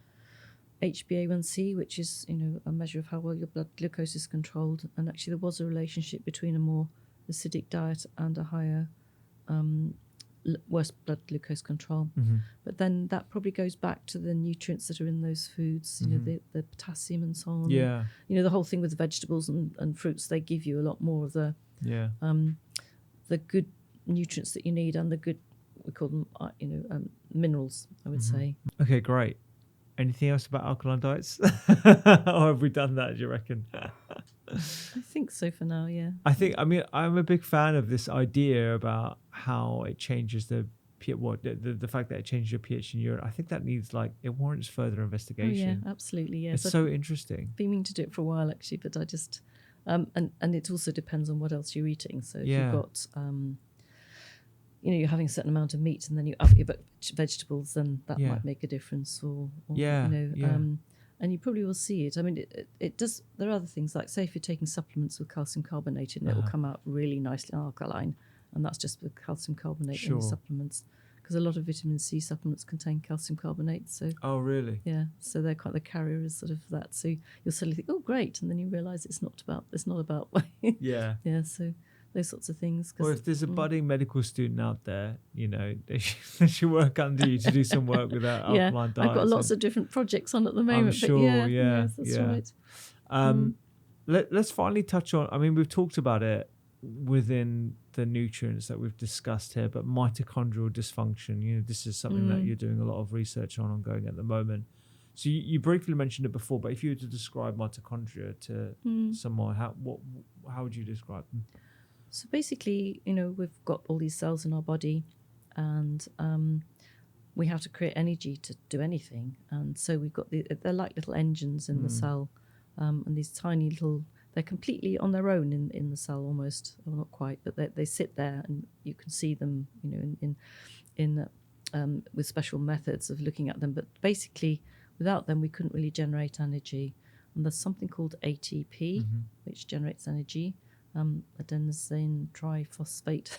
HbA1c, which is, you know, a measure of how well your blood glucose is controlled. And actually there was a relationship between a more acidic diet and a higher, worse blood glucose control. But then that probably goes back to the nutrients that are in those foods, you know, the potassium and so on. Yeah. And, you know, the whole thing with vegetables and fruits, they give you a lot more of the good nutrients that you need and the good, we call them, minerals, I would say. Okay, great. Anything else about alkaline diets? Or have we done that, do you reckon? I think so for now, yeah. I mean, I'm a big fan of this idea about how it changes the fact that it changes your pH in urine. I think that needs, it warrants further investigation. Oh, yeah, absolutely, yes. It's so interesting. I've been meaning to do it for a while, actually, but I just... and it also depends on what else you're eating. So if you've got... you're having a certain amount of meat and then you up your vegetables, then that might make a difference. And you probably will see it. I mean, it does. There are other things, like say if you're taking supplements with calcium carbonate, and it will come out really nicely alkaline, and that's just with calcium carbonate in the supplements, because a lot of vitamin C supplements contain calcium carbonate. So oh, really? Yeah. So they're quite the carrier is sort of that. So you'll suddenly think, oh, great, and then you realise it's not about. Yeah. Yeah. So those sorts of things. Or if there's a budding medical student out there, you know, they should work under you to do some work with that alkaline diet. I've got lots of different projects on at the moment. I'm sure, but that's right. Let's finally touch on, I mean, we've talked about it within the nutrients that we've discussed here, but mitochondrial dysfunction, you know, this is something that you're doing a lot of research on ongoing at the moment. So you briefly mentioned it before, but if you were to describe mitochondria to someone, how would you describe them? So basically, you know, we've got all these cells in our body, and we have to create energy to do anything. And so we've got they're like little engines in the cell, and these tiny little, they're completely on their own in the cell almost, well, not quite, but they sit there and you can see them, you know, in with special methods of looking at them. But basically, without them, we couldn't really generate energy. And there's something called ATP, which generates energy. Adenosine triphosphate,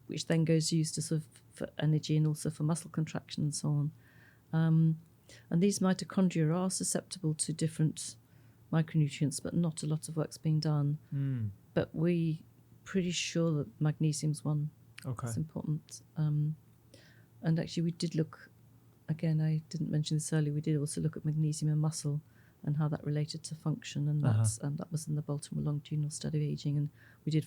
which then goes used to sort of for energy and also for muscle contraction and so on. And these mitochondria are susceptible to different micronutrients, but not a lot of work's being done. But we pretty sure that magnesium's one. Okay, it's important. And actually, we did look again. I didn't mention this earlier. We did also look at magnesium in muscle and how that related to function, and that was in the Baltimore Longitudinal Study of Aging, and we did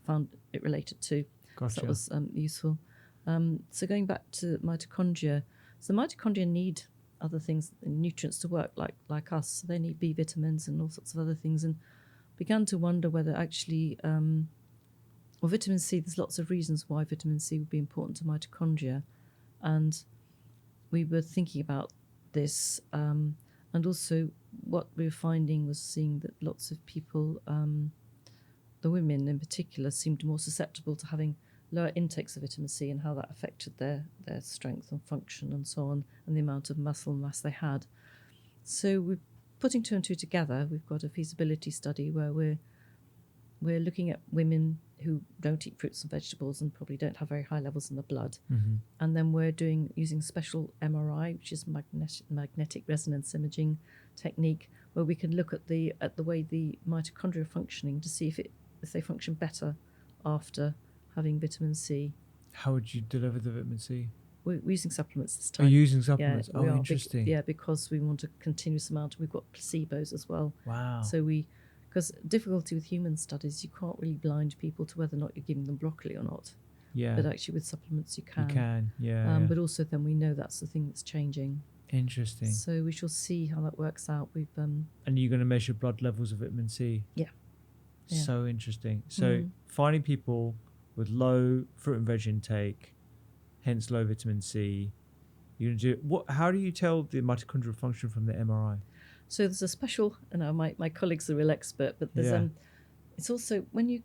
found it related too. Gotcha. So that was useful. So going back to mitochondria, so mitochondria need other things, nutrients to work like us. So they need B vitamins and all sorts of other things, and began to wonder whether actually, vitamin C. There's lots of reasons why vitamin C would be important to mitochondria, and we were thinking about this. And also what we were finding was seeing that lots of people, the women in particular, seemed more susceptible to having lower intakes of vitamin C and how that affected their strength and function and so on, and the amount of muscle mass they had. So we're putting two and two together. We've got a feasibility study where we're looking at women who don't eat fruits and vegetables and probably don't have very high levels in the blood. And then we're using special MRI, which is magnetic resonance imaging technique, where we can look at the way the mitochondria are functioning to see if they function better after having vitamin C. How would you deliver the vitamin C? We're using supplements this time. Are you using supplements? Yeah, interesting. Because we want a continuous amount. We've got placebos as well. Wow. So because difficulty with human studies, you can't really blind people to whether or not you're giving them broccoli or not. Yeah. But actually with supplements you can. You can, yeah. But also then we know that's the thing that's changing. Interesting. So we shall see how that works out. We've And you're going to measure blood levels of vitamin C? Yeah. So interesting. So finding people with low fruit and veg intake, hence low vitamin C, you're going to do how do you tell the mitochondrial function from the MRI? So there's a special, my colleague's a real expert, but there's it's also when you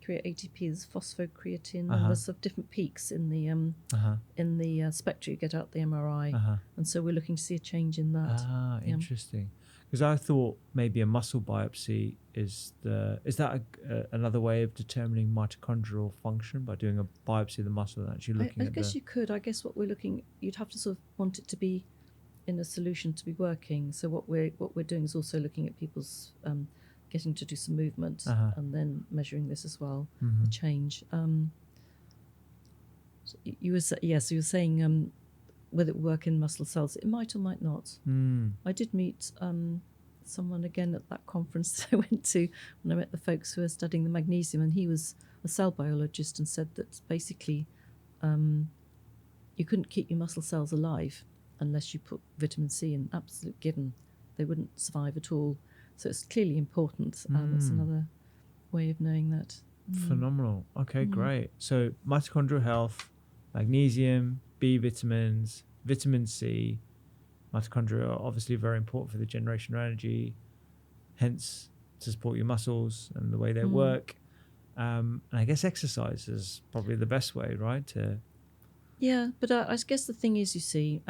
create ATP, there's phosphocreatine, Uh-huh. and there's sort of different peaks in the spectra you get out the MRI, and so we're looking to see a change in that. Interesting. Because I thought maybe a muscle biopsy is another way of determining mitochondrial function by doing a biopsy of the muscle and actually looking I guess you could. I guess what we're looking, you'd have to sort of want it to be in a solution to be working. So what we're doing is also looking at people's getting to do some movement and then measuring this as well, the change. So you were saying whether it would work in muscle cells. It might or might not. I did meet someone again at that conference that I went to when I met the folks who are studying the magnesium, and he was a cell biologist and said that basically you couldn't keep your muscle cells alive unless you put vitamin C in. Absolute given. They wouldn't survive at all. So it's clearly important. That's another way of knowing that. Phenomenal. Okay, great. So mitochondrial health, magnesium, B vitamins, vitamin C. Mitochondria are obviously very important for the generation of energy, hence to support your muscles and the way they work. And I guess exercise is probably the best way, right? Yeah, but I guess the thing is, you see,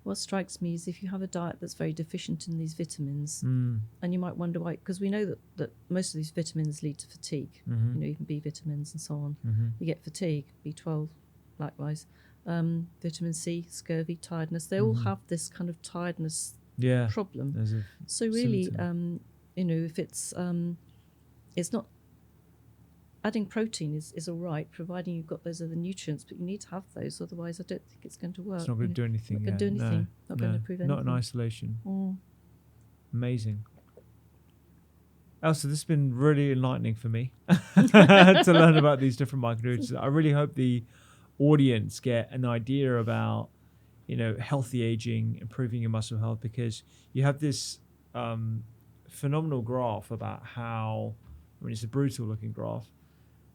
what strikes me is if you have a diet that's very deficient in these vitamins, and you might wonder why, because we know that most of these vitamins lead to fatigue, even B vitamins and so on. You get fatigue, B12 likewise, vitamin C, scurvy, tiredness. They all have this kind of tiredness problem. So really, if it's not, adding protein is all right, providing you've got those other nutrients, but you need to have those, otherwise I don't think it's going to work. It's not going to do anything. Not going to do anything. Not going to prove anything. Not in isolation. Amazing. Ailsa, this has been really enlightening for me to learn about these different micronutrients. I really hope the audience get an idea about, healthy aging, improving your muscle health, because you have this phenomenal graph about how, it's a brutal looking graph,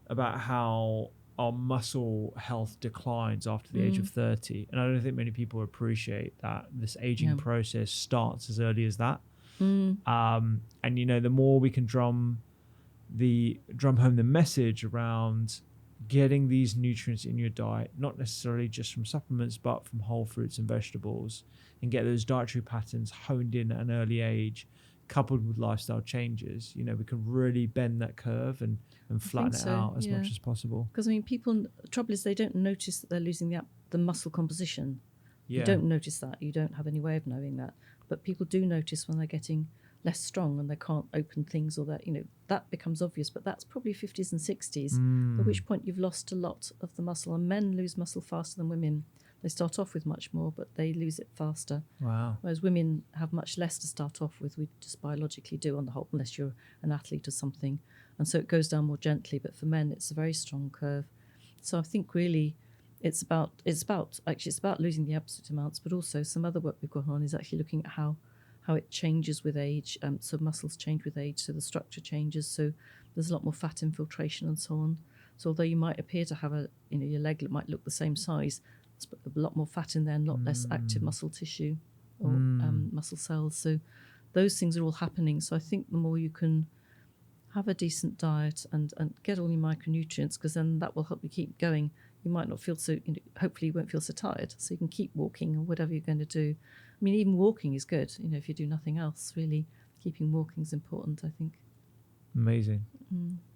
about how our muscle health declines after the age of 30. And I don't think many people appreciate that this aging process starts as early as that. And, the more we can drum home the message around getting these nutrients in your diet, not necessarily just from supplements, but from whole fruits and vegetables, and get those dietary patterns honed in at an early age, coupled with lifestyle changes, we can really bend that curve and flatten it out as much as possible. Because the trouble is they don't notice that they're losing the muscle composition. You don't notice that. You don't have any way of knowing that. But people do notice when they're getting less strong and they can't open things, or that that becomes obvious. But that's probably 50s and 60s, at which point you've lost a lot of the muscle. And men lose muscle faster than women. They start off with much more, but they lose it faster. Wow. Whereas women have much less to start off with. We just biologically do on the whole, unless you're an athlete or something. And so it goes down more gently. But for men, it's a very strong curve. So I think really it's about losing the absolute amounts, but also some other work we've got on is actually looking at how it changes with age. So muscles change with age, so the structure changes. So there's a lot more fat infiltration and so on. So although you might appear to have your leg might look the same size, a lot more fat in there and a lot less active muscle tissue or muscle cells. So those things are all happening. So I think the more you can have a decent diet and get all your micronutrients, because then that will help you keep going. You might not feel so, hopefully you won't feel so tired. So you can keep walking or whatever you're going to do. I mean, even walking is good. If you do nothing else, really, keeping walking is important, I think. Amazing.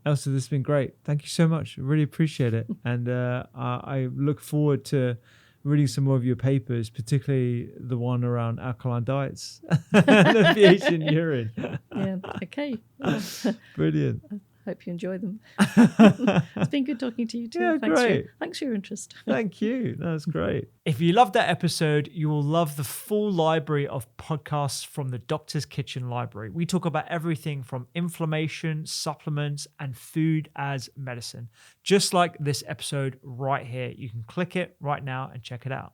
Ailsa, this has been great. Thank you so much. I really appreciate it. And I look forward to reading some more of your papers, particularly the one around alkaline diets and pH in urine. Yeah, okay. Brilliant. I hope you enjoy them. It's been good talking to you too. Yeah, Thanks for your interest. Thank you. That's great. If you loved that episode, you will love the full library of podcasts from the Doctor's Kitchen Library. We talk about everything from inflammation, supplements, and food as medicine. Just like this episode right here. You can click it right now and check it out.